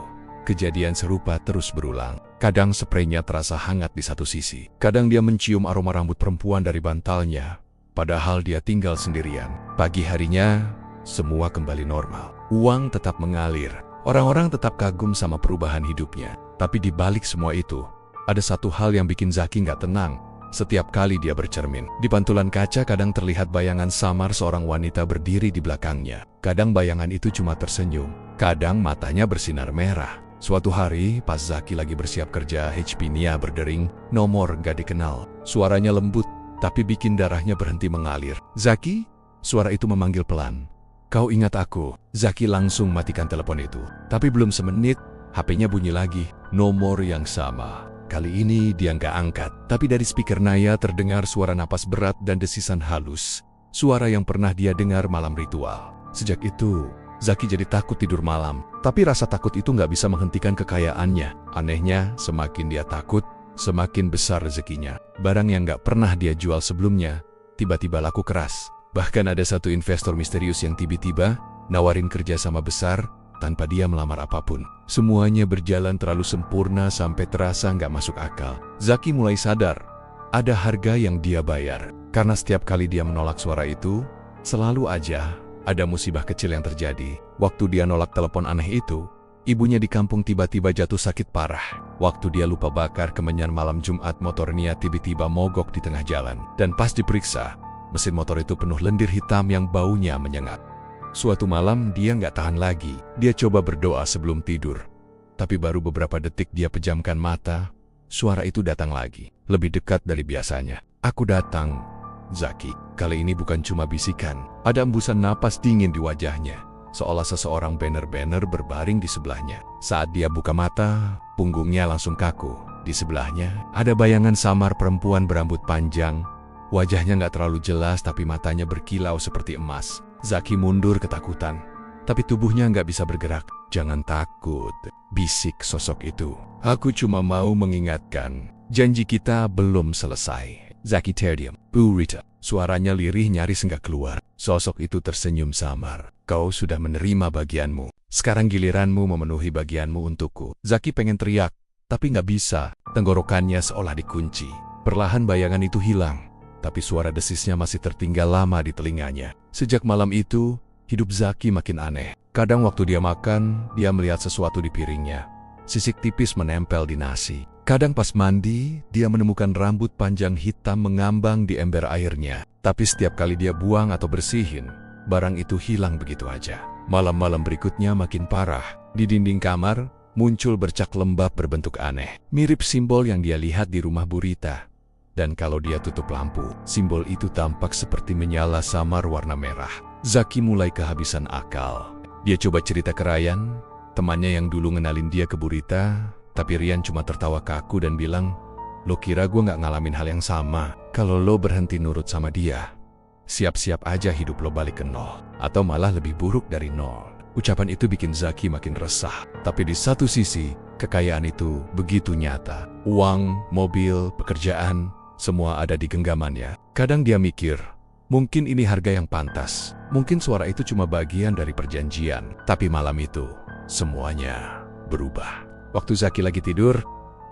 kejadian serupa terus berulang. Kadang spraynya terasa hangat di satu sisi. Kadang dia mencium aroma rambut perempuan dari bantalnya, padahal dia tinggal sendirian. Pagi harinya, semua kembali normal. Uang tetap mengalir. Orang-orang tetap kagum sama perubahan hidupnya. Tapi di balik semua itu, ada satu hal yang bikin Zaki nggak tenang. Setiap kali dia bercermin, di pantulan kaca kadang terlihat bayangan samar seorang wanita berdiri di belakangnya. Kadang bayangan itu cuma tersenyum, kadang matanya bersinar merah. Suatu hari, pas Zaki lagi bersiap kerja, HP Nia berdering, nomor nggak dikenal. Suaranya lembut, tapi bikin darahnya berhenti mengalir. Zaki? Suara itu memanggil pelan. Kau ingat aku? Zaki langsung matikan telepon itu. Tapi belum semenit, HP-nya bunyi lagi. Nomor yang sama. Kali ini dia nggak angkat. Tapi dari speaker Naya terdengar suara napas berat dan desisan halus. Suara yang pernah dia dengar malam ritual. Sejak itu, Zaki jadi takut tidur malam. Tapi rasa takut itu nggak bisa menghentikan kekayaannya. Anehnya, semakin dia takut, semakin besar rezekinya. Barang yang nggak pernah dia jual sebelumnya, tiba-tiba laku keras. Bahkan ada satu investor misterius yang tiba-tiba nawarin kerja sama besar tanpa dia melamar apapun. Semuanya berjalan terlalu sempurna sampai terasa nggak masuk akal. Zaki mulai sadar, ada harga yang dia bayar. Karena setiap kali dia menolak suara itu, selalu aja ada musibah kecil yang terjadi. Waktu dia nolak telepon aneh itu, ibunya di kampung tiba-tiba jatuh sakit parah. Waktu dia lupa bakar kemenyan malam Jumat, motor Nia tiba-tiba mogok di tengah jalan. Dan pas diperiksa, mesin motor itu penuh lendir hitam yang baunya menyengat. Suatu malam dia nggak tahan lagi. Dia coba berdoa sebelum tidur. Tapi baru beberapa detik dia pejamkan mata, suara itu datang lagi. Lebih dekat dari biasanya. Aku datang, Zaki. Kali ini bukan cuma bisikan. Ada embusan napas dingin di wajahnya. Seolah seseorang benar-benar berbaring di sebelahnya. Saat dia buka mata, punggungnya langsung kaku. Di sebelahnya, ada bayangan samar perempuan berambut panjang. Wajahnya nggak terlalu jelas tapi matanya berkilau seperti emas. Zaki mundur ketakutan, tapi tubuhnya nggak bisa bergerak. Jangan takut, bisik sosok itu. Aku cuma mau mengingatkan, janji kita belum selesai. Zaki terdiam. Bu Rita, suaranya lirih nyaris nggak keluar. Sosok itu tersenyum samar. Kau sudah menerima bagianmu. Sekarang giliranmu memenuhi bagianmu untukku. Zaki pengen teriak, tapi nggak bisa. Tenggorokannya seolah dikunci. Perlahan bayangan itu hilang. Tapi suara desisnya masih tertinggal lama di telinganya. Sejak malam itu, hidup Zaki makin aneh. Kadang waktu dia makan, dia melihat sesuatu di piringnya. Sisik tipis menempel di nasi. Kadang pas mandi, dia menemukan rambut panjang hitam mengambang di ember airnya. Tapi setiap kali dia buang atau bersihin, barang itu hilang begitu aja. Malam-malam berikutnya makin parah. Di dinding kamar, muncul bercak lembab berbentuk aneh. Mirip simbol yang dia lihat di rumah Bu Rita. Dan kalau dia tutup lampu, simbol itu tampak seperti menyala samar warna merah. Zaki mulai kehabisan akal. Dia coba cerita ke Ryan, temannya yang dulu ngenalin dia ke Bu Rita, tapi Ryan cuma tertawa kaku dan bilang, "Lo kira gue gak ngalamin hal yang sama? Kalau lo berhenti nurut sama dia, siap-siap aja hidup lo balik ke nol. Atau malah lebih buruk dari nol." Ucapan itu bikin Zaki makin resah. Tapi di satu sisi, kekayaan itu begitu nyata. Uang, mobil, pekerjaan, semua ada di genggamannya. Kadang dia mikir, mungkin ini harga yang pantas. Mungkin suara itu cuma bagian dari perjanjian. Tapi malam itu, semuanya berubah. Waktu Zaki lagi tidur,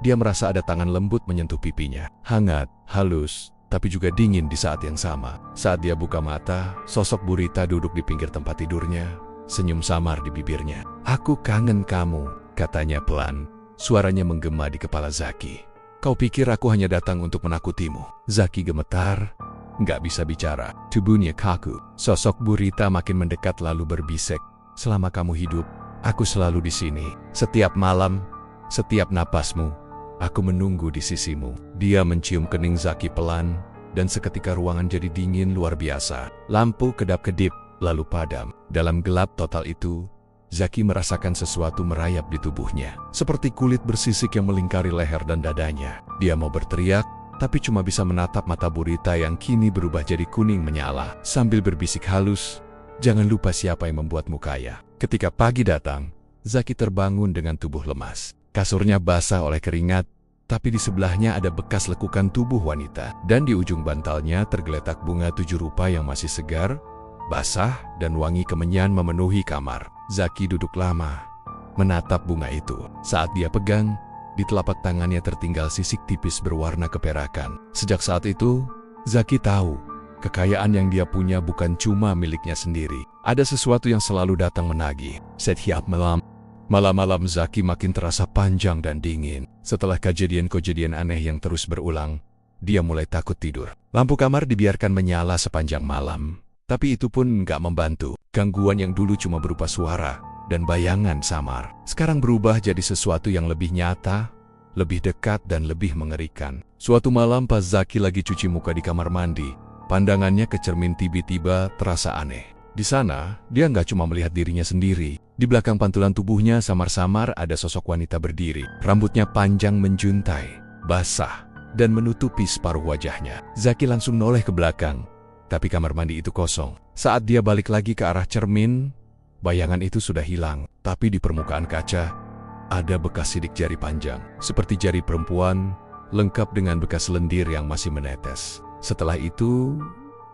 dia merasa ada tangan lembut menyentuh pipinya. Hangat, halus, tapi juga dingin di saat yang sama. Saat dia buka mata, sosok Burita duduk di pinggir tempat tidurnya, senyum samar di bibirnya. "Aku kangen kamu," katanya pelan. Suaranya menggema di kepala Zaki. "Kau pikir aku hanya datang untuk menakutimu?" Zaki gemetar, nggak bisa bicara. Tubuhnya kaku. Sosok Burita makin mendekat lalu berbisik. "Selama kamu hidup, aku selalu di sini. Setiap malam, setiap napasmu, aku menunggu di sisimu." Dia mencium kening Zaki pelan, dan seketika ruangan jadi dingin luar biasa. Lampu kedap-kedip, lalu padam. Dalam gelap total itu, Zaki merasakan sesuatu merayap di tubuhnya. Seperti kulit bersisik yang melingkari leher dan dadanya. Dia mau berteriak, tapi cuma bisa menatap mata Burita yang kini berubah jadi kuning menyala. Sambil berbisik halus, "Jangan lupa siapa yang membuatmu kaya." Ketika pagi datang, Zaki terbangun dengan tubuh lemas. Kasurnya basah oleh keringat, tapi di sebelahnya ada bekas lekukan tubuh wanita. Dan di ujung bantalnya tergeletak bunga 7 rupa yang masih segar, basah, dan wangi kemenyan memenuhi kamar. Zaki duduk lama, menatap bunga itu. Saat dia pegang, di telapak tangannya tertinggal sisik tipis berwarna keperakan. Sejak saat itu, Zaki tahu, kekayaan yang dia punya bukan cuma miliknya sendiri. Ada sesuatu yang selalu datang menagih. Setiap malam, malam-malam Zaki makin terasa panjang dan dingin. Setelah kejadian-kejadian aneh yang terus berulang, dia mulai takut tidur. Lampu kamar dibiarkan menyala sepanjang malam. Tapi itu pun nggak membantu. Gangguan yang dulu cuma berupa suara dan bayangan samar, sekarang berubah jadi sesuatu yang lebih nyata, lebih dekat dan lebih mengerikan. Suatu malam pas Zaki lagi cuci muka di kamar mandi, pandangannya ke cermin tiba-tiba terasa aneh. Di sana, dia nggak cuma melihat dirinya sendiri. Di belakang pantulan tubuhnya samar-samar ada sosok wanita berdiri. Rambutnya panjang menjuntai, basah, dan menutupi separuh wajahnya. Zaki langsung noleh ke belakang. Tapi kamar mandi itu kosong. Saat dia balik lagi ke arah cermin, bayangan itu sudah hilang. Tapi di permukaan kaca, ada bekas sidik jari panjang. Seperti jari perempuan, lengkap dengan bekas lendir yang masih menetes. Setelah itu,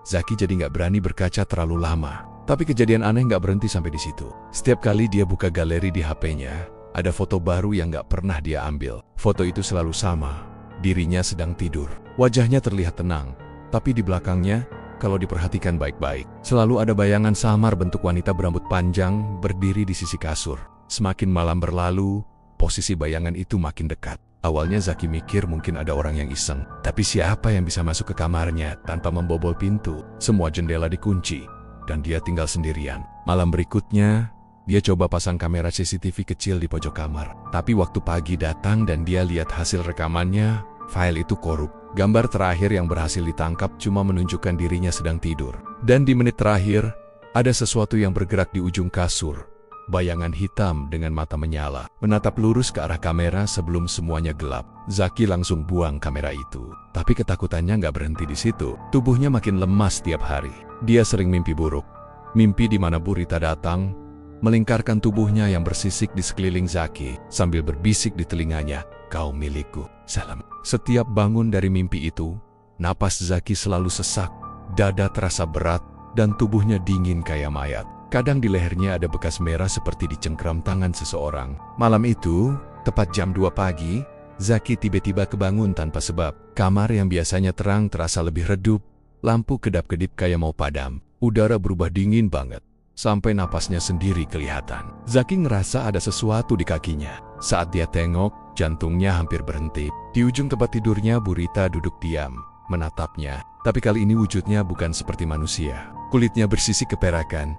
Zaki jadi nggak berani berkaca terlalu lama. Tapi kejadian aneh nggak berhenti sampai di situ. Setiap kali dia buka galeri di HP-nya, ada foto baru yang nggak pernah dia ambil. Foto itu selalu sama. Dirinya sedang tidur. Wajahnya terlihat tenang. Tapi di belakangnya, kalau diperhatikan baik-baik, selalu ada bayangan samar bentuk wanita berambut panjang berdiri di sisi kasur. Semakin malam berlalu, posisi bayangan itu makin dekat. Awalnya Zaki mikir mungkin ada orang yang iseng. Tapi siapa yang bisa masuk ke kamarnya tanpa membobol pintu? Semua jendela dikunci, dan dia tinggal sendirian. Malam berikutnya, dia coba pasang kamera CCTV kecil di pojok kamar. Tapi waktu pagi datang dan dia lihat hasil rekamannya, file itu korup. Gambar terakhir yang berhasil ditangkap cuma menunjukkan dirinya sedang tidur. Dan di menit terakhir, ada sesuatu yang bergerak di ujung kasur. Bayangan hitam dengan mata menyala, menatap lurus ke arah kamera sebelum semuanya gelap. Zaki langsung buang kamera itu. Tapi ketakutannya nggak berhenti di situ. Tubuhnya makin lemas tiap hari. Dia sering mimpi buruk. Mimpi di mana Burita datang, melingkarkan tubuhnya yang bersisik di sekeliling Zaki, sambil berbisik di telinganya, "Kau milikku, salam." Setiap bangun dari mimpi itu, napas Zaki selalu sesak, dada terasa berat, dan tubuhnya dingin kayak mayat. Kadang di lehernya ada bekas merah seperti dicengkram tangan seseorang. Malam itu, tepat jam 2 pagi, Zaki tiba-tiba kebangun tanpa sebab. Kamar yang biasanya terang terasa lebih redup, lampu kedap-kedip kayak mau padam. Udara berubah dingin banget, sampai napasnya sendiri kelihatan. Zaki ngerasa ada sesuatu di kakinya. Saat dia tengok, jantungnya hampir berhenti. Di ujung tempat tidurnya, Burita duduk diam, menatapnya. Tapi kali ini wujudnya bukan seperti manusia. Kulitnya bersisik keperakan,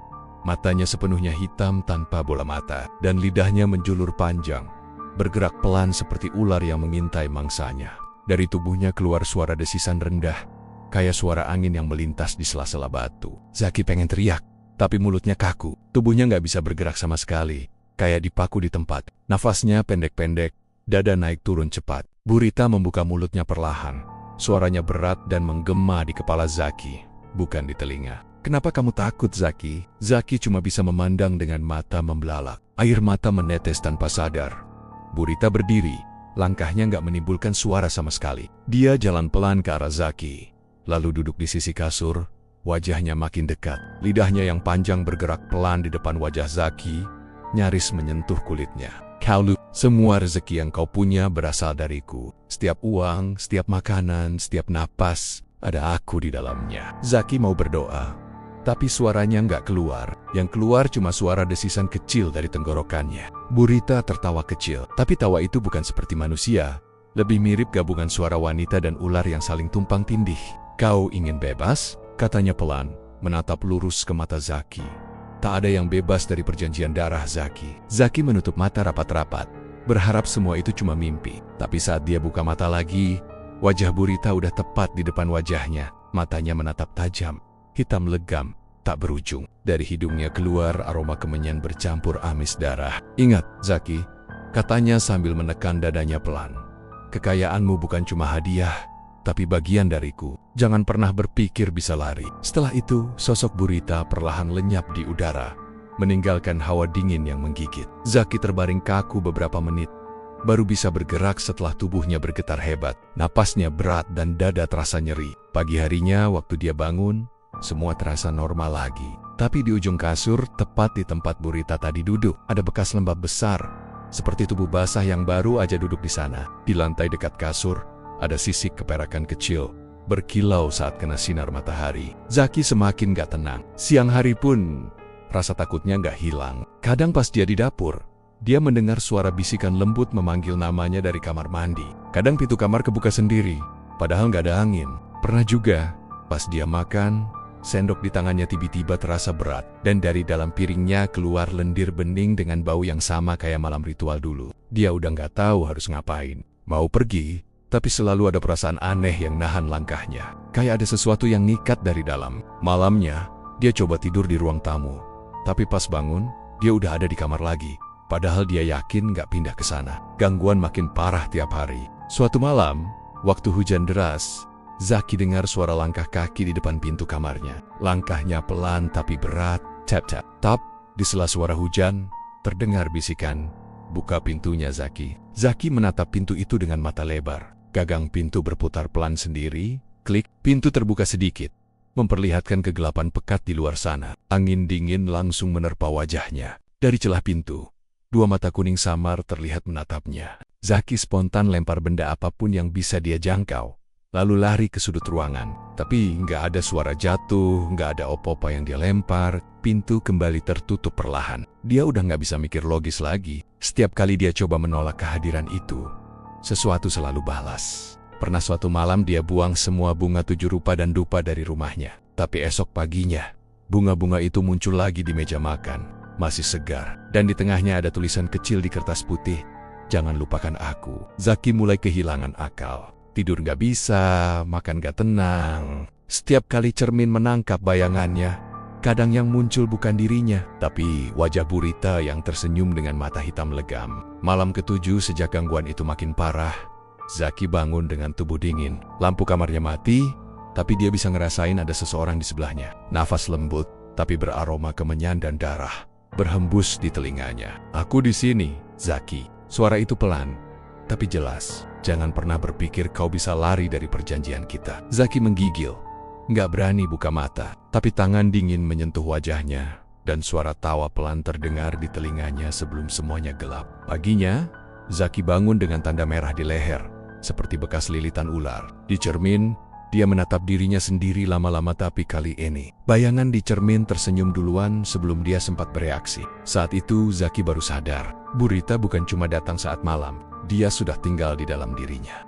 matanya sepenuhnya hitam tanpa bola mata, dan lidahnya menjulur panjang, bergerak pelan seperti ular yang mengintai mangsanya. Dari tubuhnya keluar suara desisan rendah, kayak suara angin yang melintas di sela-sela batu. Zaki pengen teriak, tapi mulutnya kaku. Tubuhnya nggak bisa bergerak sama sekali, kayak dipaku di tempat. Nafasnya pendek-pendek, dada naik turun cepat. Burita membuka mulutnya perlahan. Suaranya berat dan menggema di kepala Zaki, bukan di telinga. Kenapa kamu takut, Zaki? Zaki cuma bisa memandang dengan mata membelalak. Air mata menetes tanpa sadar. Burita berdiri, langkahnya nggak menimbulkan suara sama sekali. Dia jalan pelan ke arah Zaki, lalu duduk di sisi kasur, wajahnya makin dekat. Lidahnya yang panjang bergerak pelan di depan wajah Zaki, nyaris menyentuh kulitnya. Kau lupa, semua rezeki yang kau punya berasal dariku. Setiap uang, setiap makanan, setiap napas, ada aku di dalamnya. Zaki mau berdoa, tapi suaranya nggak keluar. Yang keluar cuma suara desisan kecil dari tenggorokannya. Burita tertawa kecil, tapi tawa itu bukan seperti manusia. Lebih mirip gabungan suara wanita dan ular yang saling tumpang tindih. Kau ingin bebas? Katanya pelan, menatap lurus ke mata Zaki. Tak ada yang bebas dari perjanjian darah Zaki. Zaki menutup mata rapat-rapat, berharap semua itu cuma mimpi. Tapi saat dia buka mata lagi, wajah Burita udah tepat di depan wajahnya. Matanya menatap tajam, hitam legam, tak berujung. Dari hidungnya keluar aroma kemenyan bercampur amis darah. Ingat, Zaki, katanya sambil menekan dadanya pelan. Kekayaanmu bukan cuma hadiah, tapi bagian dariku. Jangan pernah berpikir bisa lari. Setelah itu, sosok Burita perlahan lenyap di udara, meninggalkan hawa dingin yang menggigit. Zaki terbaring kaku beberapa menit, baru bisa bergerak setelah tubuhnya bergetar hebat. Napasnya berat dan dada terasa nyeri. Pagi harinya, waktu dia bangun, semua terasa normal lagi. Tapi di ujung kasur, tepat di tempat Burita tadi duduk, ada bekas lembab besar, seperti tubuh basah yang baru aja duduk di sana. Di lantai dekat kasur, ada sisik keperakan kecil, berkilau saat kena sinar matahari. Zaki semakin gak tenang. Siang hari pun, rasa takutnya gak hilang. Kadang pas dia di dapur, dia mendengar suara bisikan lembut memanggil namanya dari kamar mandi. Kadang pintu kamar kebuka sendiri, padahal gak ada angin. Pernah juga, pas dia makan, sendok di tangannya tiba-tiba terasa berat, dan dari dalam piringnya keluar lendir bening dengan bau yang sama kayak malam ritual dulu. Dia udah gak tahu harus ngapain. Mau pergi, tapi selalu ada perasaan aneh yang nahan langkahnya. Kayak ada sesuatu yang ngikat dari dalam. Malamnya, dia coba tidur di ruang tamu. Tapi pas bangun, dia udah ada di kamar lagi. Padahal dia yakin gak pindah ke sana. Gangguan makin parah tiap hari. Suatu malam, waktu hujan deras, Zaki dengar suara langkah kaki di depan pintu kamarnya. Langkahnya pelan tapi berat. Tap-tap. Tap, di sela suara hujan, terdengar bisikan. Buka pintunya, Zaki. Zaki menatap pintu itu dengan mata lebar. Gagang pintu berputar pelan sendiri, klik, pintu terbuka sedikit, memperlihatkan kegelapan pekat di luar sana. Angin dingin langsung menerpa wajahnya. Dari celah pintu, dua mata kuning samar terlihat menatapnya. Zaki spontan lempar benda apapun yang bisa dia jangkau, lalu lari ke sudut ruangan. Tapi nggak ada suara jatuh, nggak ada apa-apa yang dia lempar. Pintu kembali tertutup perlahan. Dia udah nggak bisa mikir logis lagi. Setiap kali dia coba menolak kehadiran itu, sesuatu selalu balas. Pernah suatu malam dia buang semua bunga 7 rupa dan dupa dari rumahnya. Tapi esok paginya, bunga-bunga itu muncul lagi di meja makan, masih segar. Dan di tengahnya ada tulisan kecil di kertas putih, "Jangan lupakan aku." Zaki mulai kehilangan akal. Tidur gak bisa, makan gak tenang. Setiap kali cermin menangkap bayangannya, kadang yang muncul bukan dirinya, tapi wajah Burita yang tersenyum dengan mata hitam legam. Malam ke-7 sejak gangguan itu makin parah, Zaki bangun dengan tubuh dingin. Lampu kamarnya mati, tapi dia bisa ngerasain ada seseorang di sebelahnya. Nafas lembut, tapi beraroma kemenyan dan darah, berhembus di telinganya. "Aku di sini, Zaki." Suara itu pelan, tapi jelas. "Jangan pernah berpikir kau bisa lari dari perjanjian kita." Zaki menggigil. Nggak berani buka mata, tapi tangan dingin menyentuh wajahnya, dan suara tawa pelan terdengar di telinganya sebelum semuanya gelap. Paginya, Zaki bangun dengan tanda merah di leher, seperti bekas lilitan ular. Di cermin, dia menatap dirinya sendiri lama-lama, tapi kali ini, bayangan di cermin tersenyum duluan sebelum dia sempat bereaksi. Saat itu, Zaki baru sadar, Burita bukan cuma datang saat malam, dia sudah tinggal di dalam dirinya.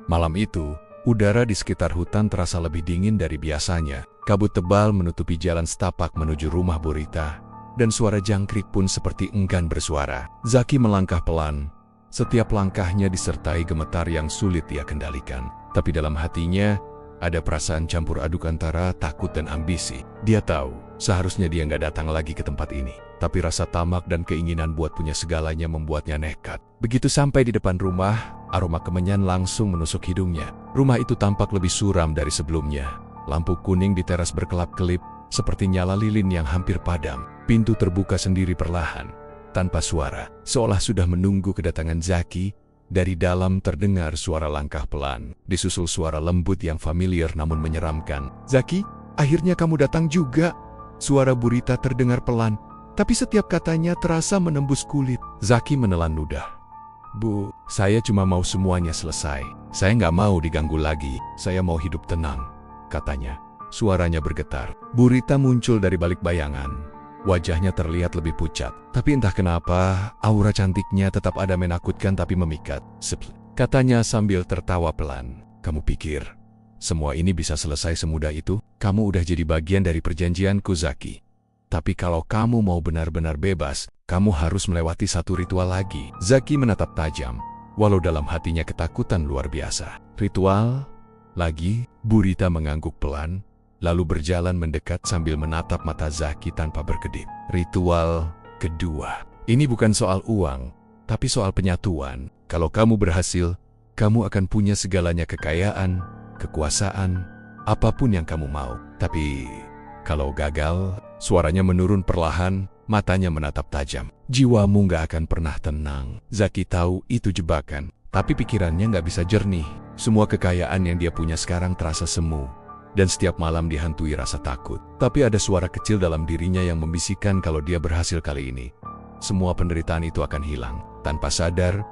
Malam itu, udara di sekitar hutan terasa lebih dingin dari biasanya. Kabut tebal menutupi jalan setapak menuju rumah Burita, dan suara jangkrik pun seperti enggan bersuara. Zaki melangkah pelan. Setiap langkahnya disertai gemetar yang sulit dia kendalikan. Tapi dalam hatinya, ada perasaan campur aduk antara takut dan ambisi. Dia tahu, seharusnya dia nggak datang lagi ke tempat ini. Tapi rasa tamak dan keinginan buat punya segalanya membuatnya nekat. Begitu sampai di depan rumah, aroma kemenyan langsung menusuk hidungnya. Rumah itu tampak lebih suram dari sebelumnya. Lampu kuning di teras berkelap-kelip, seperti nyala lilin yang hampir padam. Pintu terbuka sendiri perlahan, tanpa suara, seolah sudah menunggu kedatangan Zaki. Dari dalam terdengar suara langkah pelan, disusul suara lembut yang familiar namun menyeramkan. "Zaki, akhirnya kamu datang juga." Suara Burita terdengar pelan, tapi setiap katanya terasa menembus kulit. Zaki menelan ludah. "Bu, saya cuma mau semuanya selesai. Saya nggak mau diganggu lagi. Saya mau hidup tenang," katanya. Suaranya bergetar. Burita muncul dari balik bayangan. Wajahnya terlihat lebih pucat, tapi entah kenapa, aura cantiknya tetap ada menakutkan tapi memikat. Katanya sambil tertawa pelan. "Kamu pikir semua ini bisa selesai semudah itu? Kamu udah jadi bagian dari perjanjianku, Zaki. Tapi kalau kamu mau benar-benar bebas, kamu harus melewati satu ritual lagi." Zaki menatap tajam, walau dalam hatinya ketakutan luar biasa. "Ritual? Lagi?" Burita mengangguk pelan, lalu berjalan mendekat sambil menatap mata Zaki tanpa berkedip. "Ritual kedua. Ini bukan soal uang, tapi soal penyatuan. Kalau kamu berhasil, kamu akan punya segalanya, kekayaan, kekuasaan, apapun yang kamu mau. Tapi kalau gagal," suaranya menurun perlahan, matanya menatap tajam. "Jiwamu gak akan pernah tenang." Zaki tahu itu jebakan, tapi pikirannya gak bisa jernih. Semua kekayaan yang dia punya sekarang terasa semu, dan setiap malam dihantui rasa takut. Tapi ada suara kecil dalam dirinya yang membisikkan kalau dia berhasil kali ini, semua penderitaan itu akan hilang. Tanpa sadar,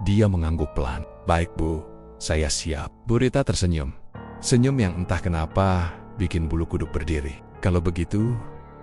dia mengangguk pelan. "Baik, Bu, saya siap." Burita tersenyum. Senyum yang entah kenapa bikin bulu kuduk berdiri. "Kalau begitu,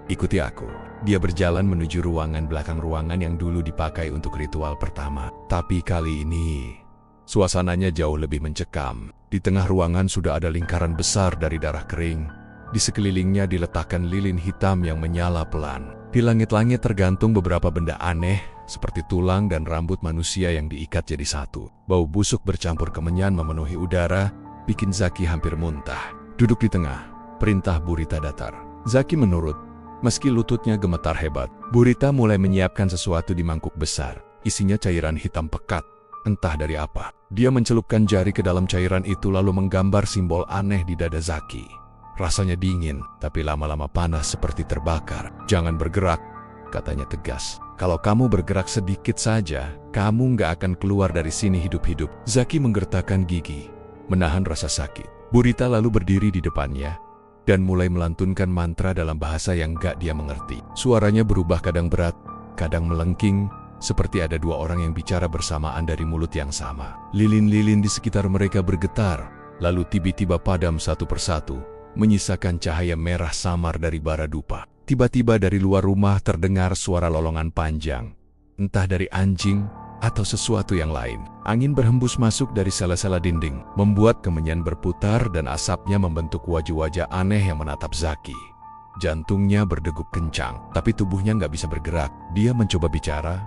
ikuti aku." Dia berjalan menuju ruangan belakang ruangan yang dulu dipakai untuk ritual pertama. Tapi kali ini, suasananya jauh lebih mencekam. Di tengah ruangan sudah ada lingkaran besar dari darah kering. Di sekelilingnya diletakkan lilin hitam yang menyala pelan. Di langit-langit tergantung beberapa benda aneh, seperti tulang dan rambut manusia yang diikat jadi satu. Bau busuk bercampur kemenyan memenuhi udara, bikin Zaki hampir muntah. "Duduk di tengah," perintah Burita datar. Zaki menurut, meski lututnya gemetar hebat. Burita mulai menyiapkan sesuatu di mangkuk besar. Isinya cairan hitam pekat, entah dari apa. Dia mencelupkan jari ke dalam cairan itu lalu menggambar simbol aneh di dada Zaki. Rasanya dingin, tapi lama-lama panas seperti terbakar. "Jangan bergerak," katanya tegas. "Kalau kamu bergerak sedikit saja, kamu nggak akan keluar dari sini hidup-hidup." Zaki menggertakkan gigi, menahan rasa sakit. Burita lalu berdiri di depannya dan mulai melantunkan mantra dalam bahasa yang nggak dia mengerti. Suaranya berubah kadang berat, kadang melengking, seperti ada dua orang yang bicara bersamaan dari mulut yang sama. Lilin-lilin di sekitar mereka bergetar, lalu tiba-tiba padam satu persatu, menyisakan cahaya merah samar dari bara dupa. Tiba-tiba dari luar rumah terdengar suara lolongan panjang, entah dari anjing atau sesuatu yang lain. Angin berhembus masuk dari sela-sela dinding, membuat kemenyan berputar dan asapnya membentuk wajah-wajah aneh yang menatap Zaki. Jantungnya berdegup kencang, tapi tubuhnya nggak bisa bergerak. Dia mencoba bicara,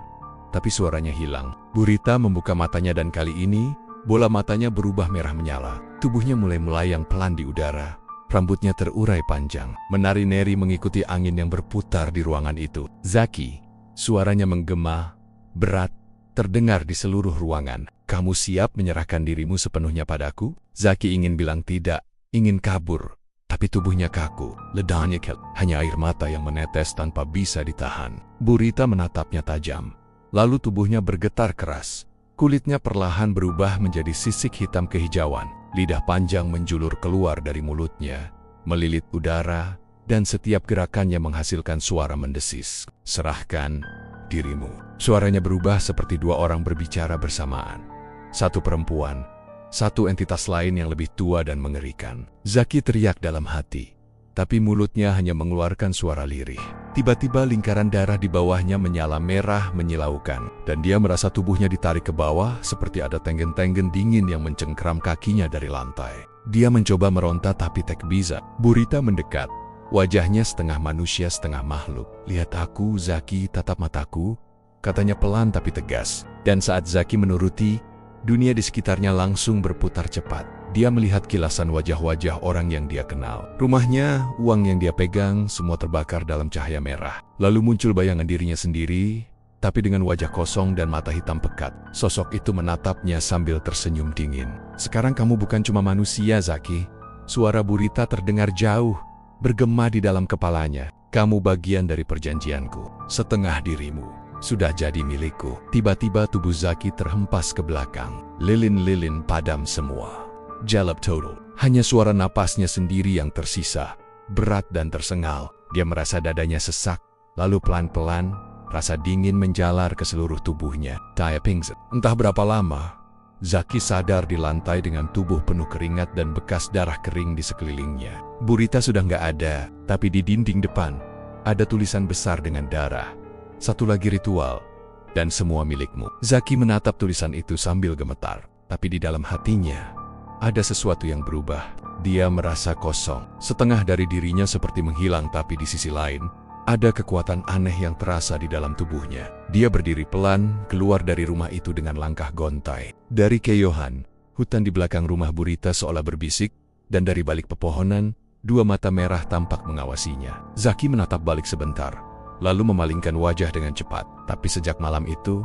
tapi suaranya hilang. Burita membuka matanya dan kali ini, bola matanya berubah merah menyala. Tubuhnya mulai melayang pelan di udara. Rambutnya terurai panjang, menari-neri mengikuti angin yang berputar di ruangan itu. "Zaki," suaranya menggema, berat, terdengar di seluruh ruangan. "Kamu siap menyerahkan dirimu sepenuhnya padaku?" Zaki ingin bilang tidak, ingin kabur, tapi tubuhnya kaku, lidahnya hanya air mata yang menetes tanpa bisa ditahan. Burita menatapnya tajam. Lalu tubuhnya bergetar keras. Kulitnya perlahan berubah menjadi sisik hitam kehijauan. Lidah panjang menjulur keluar dari mulutnya, melilit udara, dan setiap gerakannya menghasilkan suara mendesis. "Serahkan dirimu." Suaranya berubah seperti dua orang berbicara bersamaan. Satu perempuan, satu entitas lain yang lebih tua dan mengerikan. Zaki teriak dalam hati, tapi mulutnya hanya mengeluarkan suara lirih. Tiba-tiba lingkaran darah di bawahnya menyala merah menyilaukan, dan dia merasa tubuhnya ditarik ke bawah seperti ada tenggen-tenggen dingin yang mencengkram kakinya dari lantai. Dia mencoba meronta tapi tak bisa. Burita mendekat, wajahnya setengah manusia setengah makhluk. "Lihat aku, Zaki, tatap mataku," katanya pelan tapi tegas. Dan saat Zaki menuruti, dunia di sekitarnya langsung berputar cepat. Dia melihat kilasan wajah-wajah orang yang dia kenal. Rumahnya, uang yang dia pegang, semua terbakar dalam cahaya merah. Lalu muncul bayangan dirinya sendiri, tapi dengan wajah kosong dan mata hitam pekat. Sosok itu menatapnya sambil tersenyum dingin. "Sekarang kamu bukan cuma manusia, Zaki." Suara Burita terdengar jauh, bergema di dalam kepalanya. Kamu bagian dari perjanjianku. Setengah dirimu sudah jadi milikku. Tiba-tiba tubuh Zaki terhempas ke belakang. Lilin-lilin padam semua. Jalab total. Hanya suara napasnya sendiri yang tersisa. Berat dan tersengal. Dia merasa dadanya sesak. Lalu pelan-pelan, rasa dingin menjalar ke seluruh tubuhnya. Taya pingsan. Entah berapa lama, Zaki sadar di lantai dengan tubuh penuh keringat dan bekas darah kering di sekelilingnya. Burita sudah nggak ada, tapi di dinding depan ada tulisan besar dengan darah. Satu lagi ritual, dan semua milikmu. Zaki menatap tulisan itu sambil gemetar, tapi di dalam hatinya ada sesuatu yang berubah. Dia merasa kosong. Setengah dari dirinya seperti menghilang, tapi di sisi lain, ada kekuatan aneh yang terasa di dalam tubuhnya. Dia berdiri pelan, keluar dari rumah itu dengan langkah gontai. Dari keyohan, hutan di belakang rumah Burita seolah berbisik, dan dari balik pepohonan, dua mata merah tampak mengawasinya. Zaki menatap balik sebentar, lalu memalingkan wajah dengan cepat. Tapi sejak malam itu,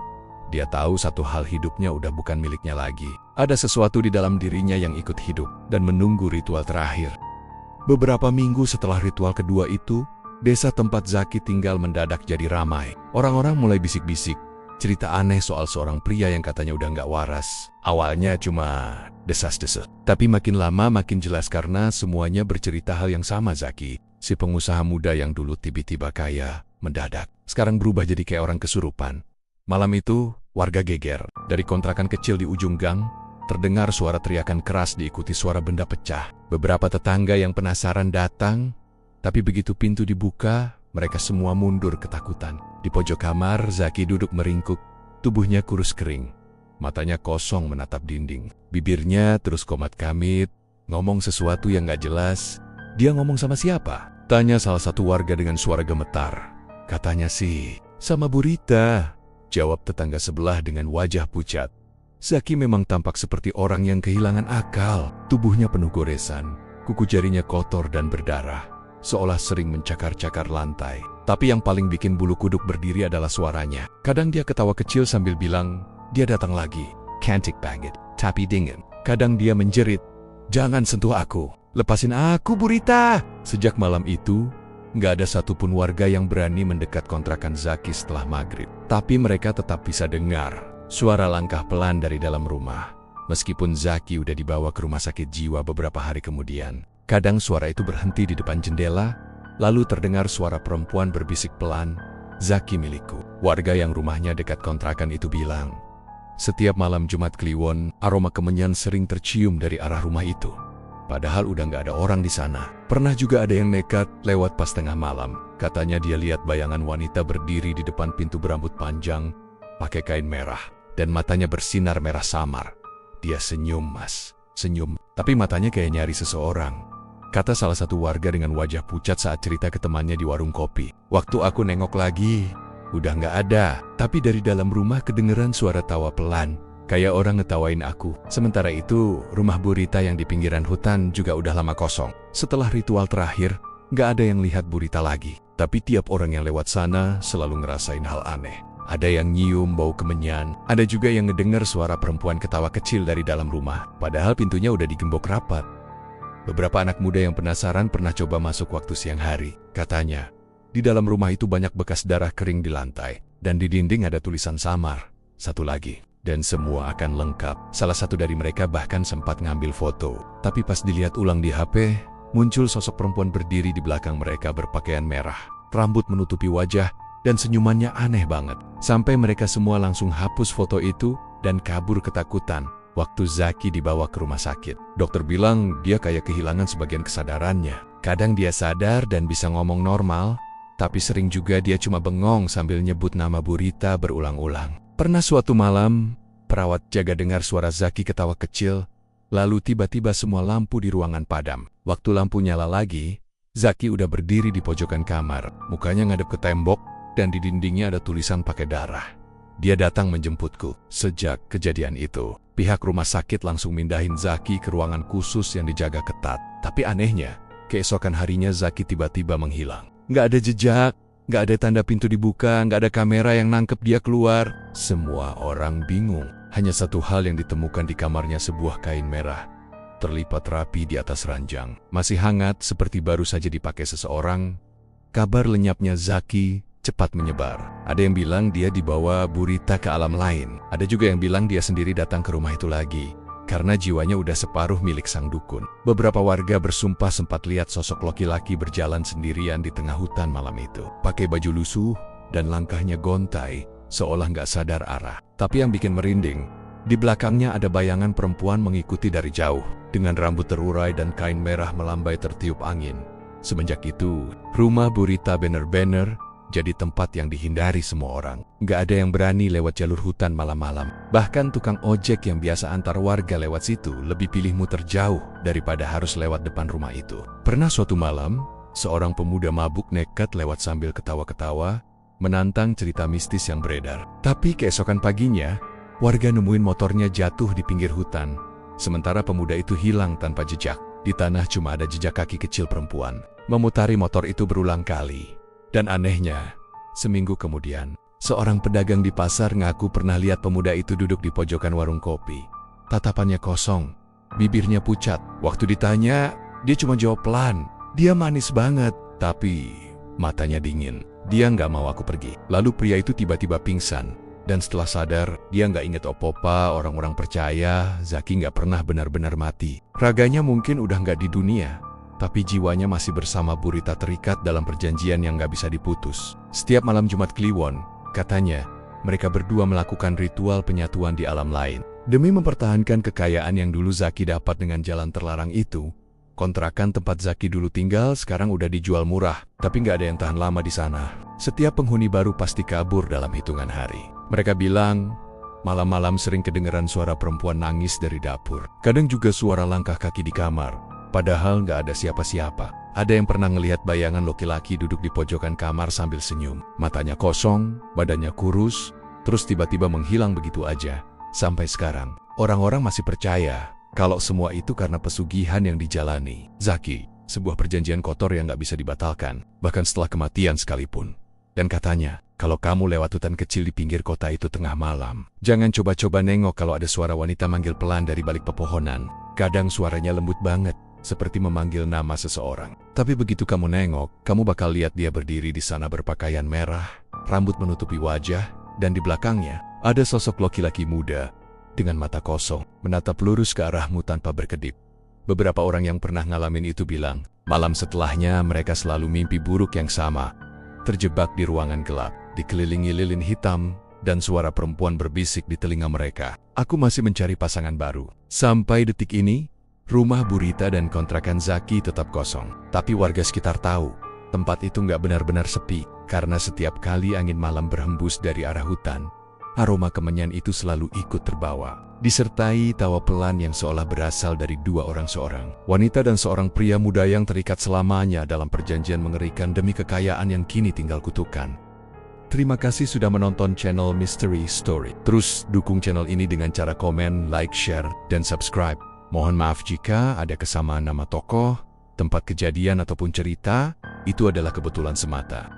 dia tahu satu hal, hidupnya udah bukan miliknya lagi. Ada sesuatu di dalam dirinya yang ikut hidup, dan menunggu ritual terakhir. Beberapa minggu setelah ritual kedua itu, desa tempat Zaki tinggal mendadak jadi ramai. Orang-orang mulai bisik-bisik, cerita aneh soal seorang pria yang katanya udah nggak waras. Awalnya cuma desas-desus, tapi makin lama makin jelas karena semuanya bercerita hal yang sama. Zaki, si pengusaha muda yang dulu tiba-tiba kaya, mendadak sekarang berubah jadi kayak orang kesurupan. Malam itu, warga geger. Dari kontrakan kecil di ujung gang, terdengar suara teriakan keras diikuti suara benda pecah. Beberapa tetangga yang penasaran datang, tapi begitu pintu dibuka, mereka semua mundur ketakutan. Di pojok kamar, Zaki duduk meringkuk, tubuhnya kurus kering. Matanya kosong menatap dinding. Bibirnya terus komat-kamit, ngomong sesuatu yang gak jelas. Dia ngomong sama siapa? Tanya salah satu warga dengan suara gemetar. Katanya sih, sama Burita. Jawab tetangga sebelah dengan wajah pucat. Zaki memang tampak seperti orang yang kehilangan akal. Tubuhnya penuh goresan, kuku jarinya kotor dan berdarah, seolah sering mencakar-cakar lantai. Tapi yang paling bikin bulu kuduk berdiri adalah suaranya. Kadang dia ketawa kecil sambil bilang, dia datang lagi. Cantik banget, tapi dingin. Kadang dia menjerit, jangan sentuh aku, lepasin aku Burita. Sejak malam itu, nggak ada satupun warga yang berani mendekat kontrakan Zaki setelah maghrib. Tapi mereka tetap bisa dengar suara langkah pelan dari dalam rumah. Meskipun Zaki udah dibawa ke rumah sakit jiwa beberapa hari kemudian. Kadang suara itu berhenti di depan jendela, lalu terdengar suara perempuan berbisik pelan, Zaki milikku. Warga yang rumahnya dekat kontrakan itu bilang, setiap malam Jumat Kliwon, aroma kemenyan sering tercium dari arah rumah itu. Padahal udah nggak ada orang di sana. Pernah juga ada yang nekat lewat pas tengah malam. Katanya dia lihat bayangan wanita berdiri di depan pintu berambut panjang, pakai kain merah, dan matanya bersinar merah samar. Dia senyum, Mas. Senyum, tapi matanya kayak nyari seseorang. Kata salah satu warga dengan wajah pucat saat cerita ke temannya di warung kopi. Waktu aku nengok lagi, udah nggak ada. Tapi dari dalam rumah kedengeran suara tawa pelan, kayak orang ngetawain aku. Sementara itu, rumah Burita yang di pinggiran hutan juga udah lama kosong. Setelah ritual terakhir, nggak ada yang lihat Burita lagi. Tapi tiap orang yang lewat sana selalu ngerasain hal aneh. Ada yang nyium bau kemenyan, ada juga yang ngedengar suara perempuan ketawa kecil dari dalam rumah. Padahal pintunya udah digembok rapat. Beberapa anak muda yang penasaran pernah coba masuk waktu siang hari. Katanya, di dalam rumah itu banyak bekas darah kering di lantai. Dan di dinding ada tulisan samar. Satu lagi. Dan semua akan lengkap. Salah satu dari mereka bahkan sempat ngambil foto. Tapi pas dilihat ulang di HP, muncul sosok perempuan berdiri di belakang mereka berpakaian merah. Rambut menutupi wajah, dan senyumannya aneh banget. Sampai mereka semua langsung hapus foto itu dan kabur ketakutan. Waktu Zaki dibawa ke rumah sakit, dokter bilang dia kayak kehilangan sebagian kesadarannya. Kadang dia sadar dan bisa ngomong normal, tapi sering juga dia cuma bengong sambil nyebut nama Burita berulang-ulang. Pernah suatu malam, perawat jaga dengar suara Zaki ketawa kecil, lalu tiba-tiba semua lampu di ruangan padam. Waktu lampu nyala lagi, Zaki udah berdiri di pojokan kamar, mukanya ngadep ke tembok, dan di dindingnya ada tulisan pakai darah. Dia datang menjemputku. Sejak kejadian itu, pihak rumah sakit langsung mindahin Zaki ke ruangan khusus yang dijaga ketat. Tapi anehnya, keesokan harinya Zaki tiba-tiba menghilang. Nggak ada jejak, nggak ada tanda pintu dibuka, nggak ada kamera yang nangkep dia keluar. Semua orang bingung. Hanya satu hal yang ditemukan di kamarnya, sebuah kain merah. terlipat rapi di atas ranjang. Masih hangat seperti baru saja dipakai seseorang. Kabar lenyapnya Zaki cepat menyebar. Ada yang bilang dia dibawa Burita ke alam lain. Ada juga yang bilang dia sendiri datang ke rumah itu lagi, karena jiwanya udah separuh milik sang dukun. Beberapa warga bersumpah sempat lihat sosok laki-laki berjalan sendirian di tengah hutan malam itu. Pakai baju lusuh dan langkahnya gontai, seolah nggak sadar arah. Tapi yang bikin merinding, di belakangnya ada bayangan perempuan mengikuti dari jauh, dengan rambut terurai dan kain merah melambai tertiup angin. Semenjak itu, rumah Burita bener-bener jadi tempat yang dihindari semua orang. Nggak ada yang berani lewat jalur hutan malam-malam. Bahkan tukang ojek yang biasa antar warga lewat situ lebih pilih muter jauh daripada harus lewat depan rumah itu. Pernah suatu malam, seorang pemuda mabuk nekat lewat sambil ketawa-ketawa, menantang cerita mistis yang beredar. Tapi keesokan paginya, warga nemuin motornya jatuh di pinggir hutan. Sementara pemuda itu hilang tanpa jejak. Di tanah cuma ada jejak kaki kecil perempuan memutari motor itu berulang kali. Dan anehnya, seminggu kemudian, seorang pedagang di pasar ngaku pernah lihat pemuda itu duduk di pojokan warung kopi. Tatapannya kosong, bibirnya pucat. Waktu ditanya, dia cuma jawab pelan, "Dia manis banget," tapi matanya dingin. "Dia nggak mau aku pergi." Lalu pria itu tiba-tiba pingsan. Dan setelah sadar, dia nggak inget apa-apa. Orang-orang percaya Zaki nggak pernah benar-benar mati. Raganya mungkin udah nggak di dunia, tapi jiwanya masih bersama Burita, terikat dalam perjanjian yang nggak bisa diputus. Setiap malam Jumat Kliwon, katanya, mereka berdua melakukan ritual penyatuan di alam lain. Demi mempertahankan kekayaan yang dulu Zaki dapat dengan jalan terlarang itu, kontrakan tempat Zaki dulu tinggal sekarang udah dijual murah, tapi nggak ada yang tahan lama di sana. Setiap penghuni baru pasti kabur dalam hitungan hari. Mereka bilang, malam-malam sering kedengeran suara perempuan nangis dari dapur. Kadang juga suara langkah kaki di kamar, padahal nggak ada siapa-siapa. Ada yang pernah ngelihat bayangan laki-laki duduk di pojokan kamar sambil senyum. Matanya kosong, badannya kurus, terus tiba-tiba menghilang begitu aja. Sampai sekarang, orang-orang masih percaya kalau semua itu karena pesugihan yang dijalani Zaki, sebuah perjanjian kotor yang nggak bisa dibatalkan, bahkan setelah kematian sekalipun. Dan katanya, kalau kamu lewat hutan kecil di pinggir kota itu tengah malam, jangan coba-coba nengok kalau ada suara wanita manggil pelan dari balik pepohonan. Kadang suaranya lembut banget, seperti memanggil nama seseorang. Tapi begitu kamu nengok, kamu bakal lihat dia berdiri di sana berpakaian merah, rambut menutupi wajah, dan di belakangnya ada sosok laki-laki muda dengan mata kosong, menatap lurus ke arahmu tanpa berkedip. Beberapa orang yang pernah ngalamin itu bilang, malam setelahnya mereka selalu mimpi buruk yang sama, terjebak di ruangan gelap, dikelilingi lilin hitam, dan suara perempuan berbisik di telinga mereka, "Aku masih mencari pasangan baru." Sampai detik ini, rumah Burita dan kontrakan Zaki tetap kosong. Tapi warga sekitar tahu, tempat itu nggak benar-benar sepi, karena setiap kali angin malam berhembus dari arah hutan, aroma kemenyan itu selalu ikut terbawa, disertai tawa pelan yang seolah berasal dari dua orang, seorang wanita dan seorang pria muda yang terikat selamanya dalam perjanjian mengerikan demi kekayaan yang kini tinggal kutukan. Terima kasih sudah menonton channel Mystery Story. Terus dukung channel ini dengan cara komen, like, share, dan subscribe. Mohon maaf jika ada kesamaan nama tokoh, tempat kejadian ataupun cerita, itu adalah kebetulan semata.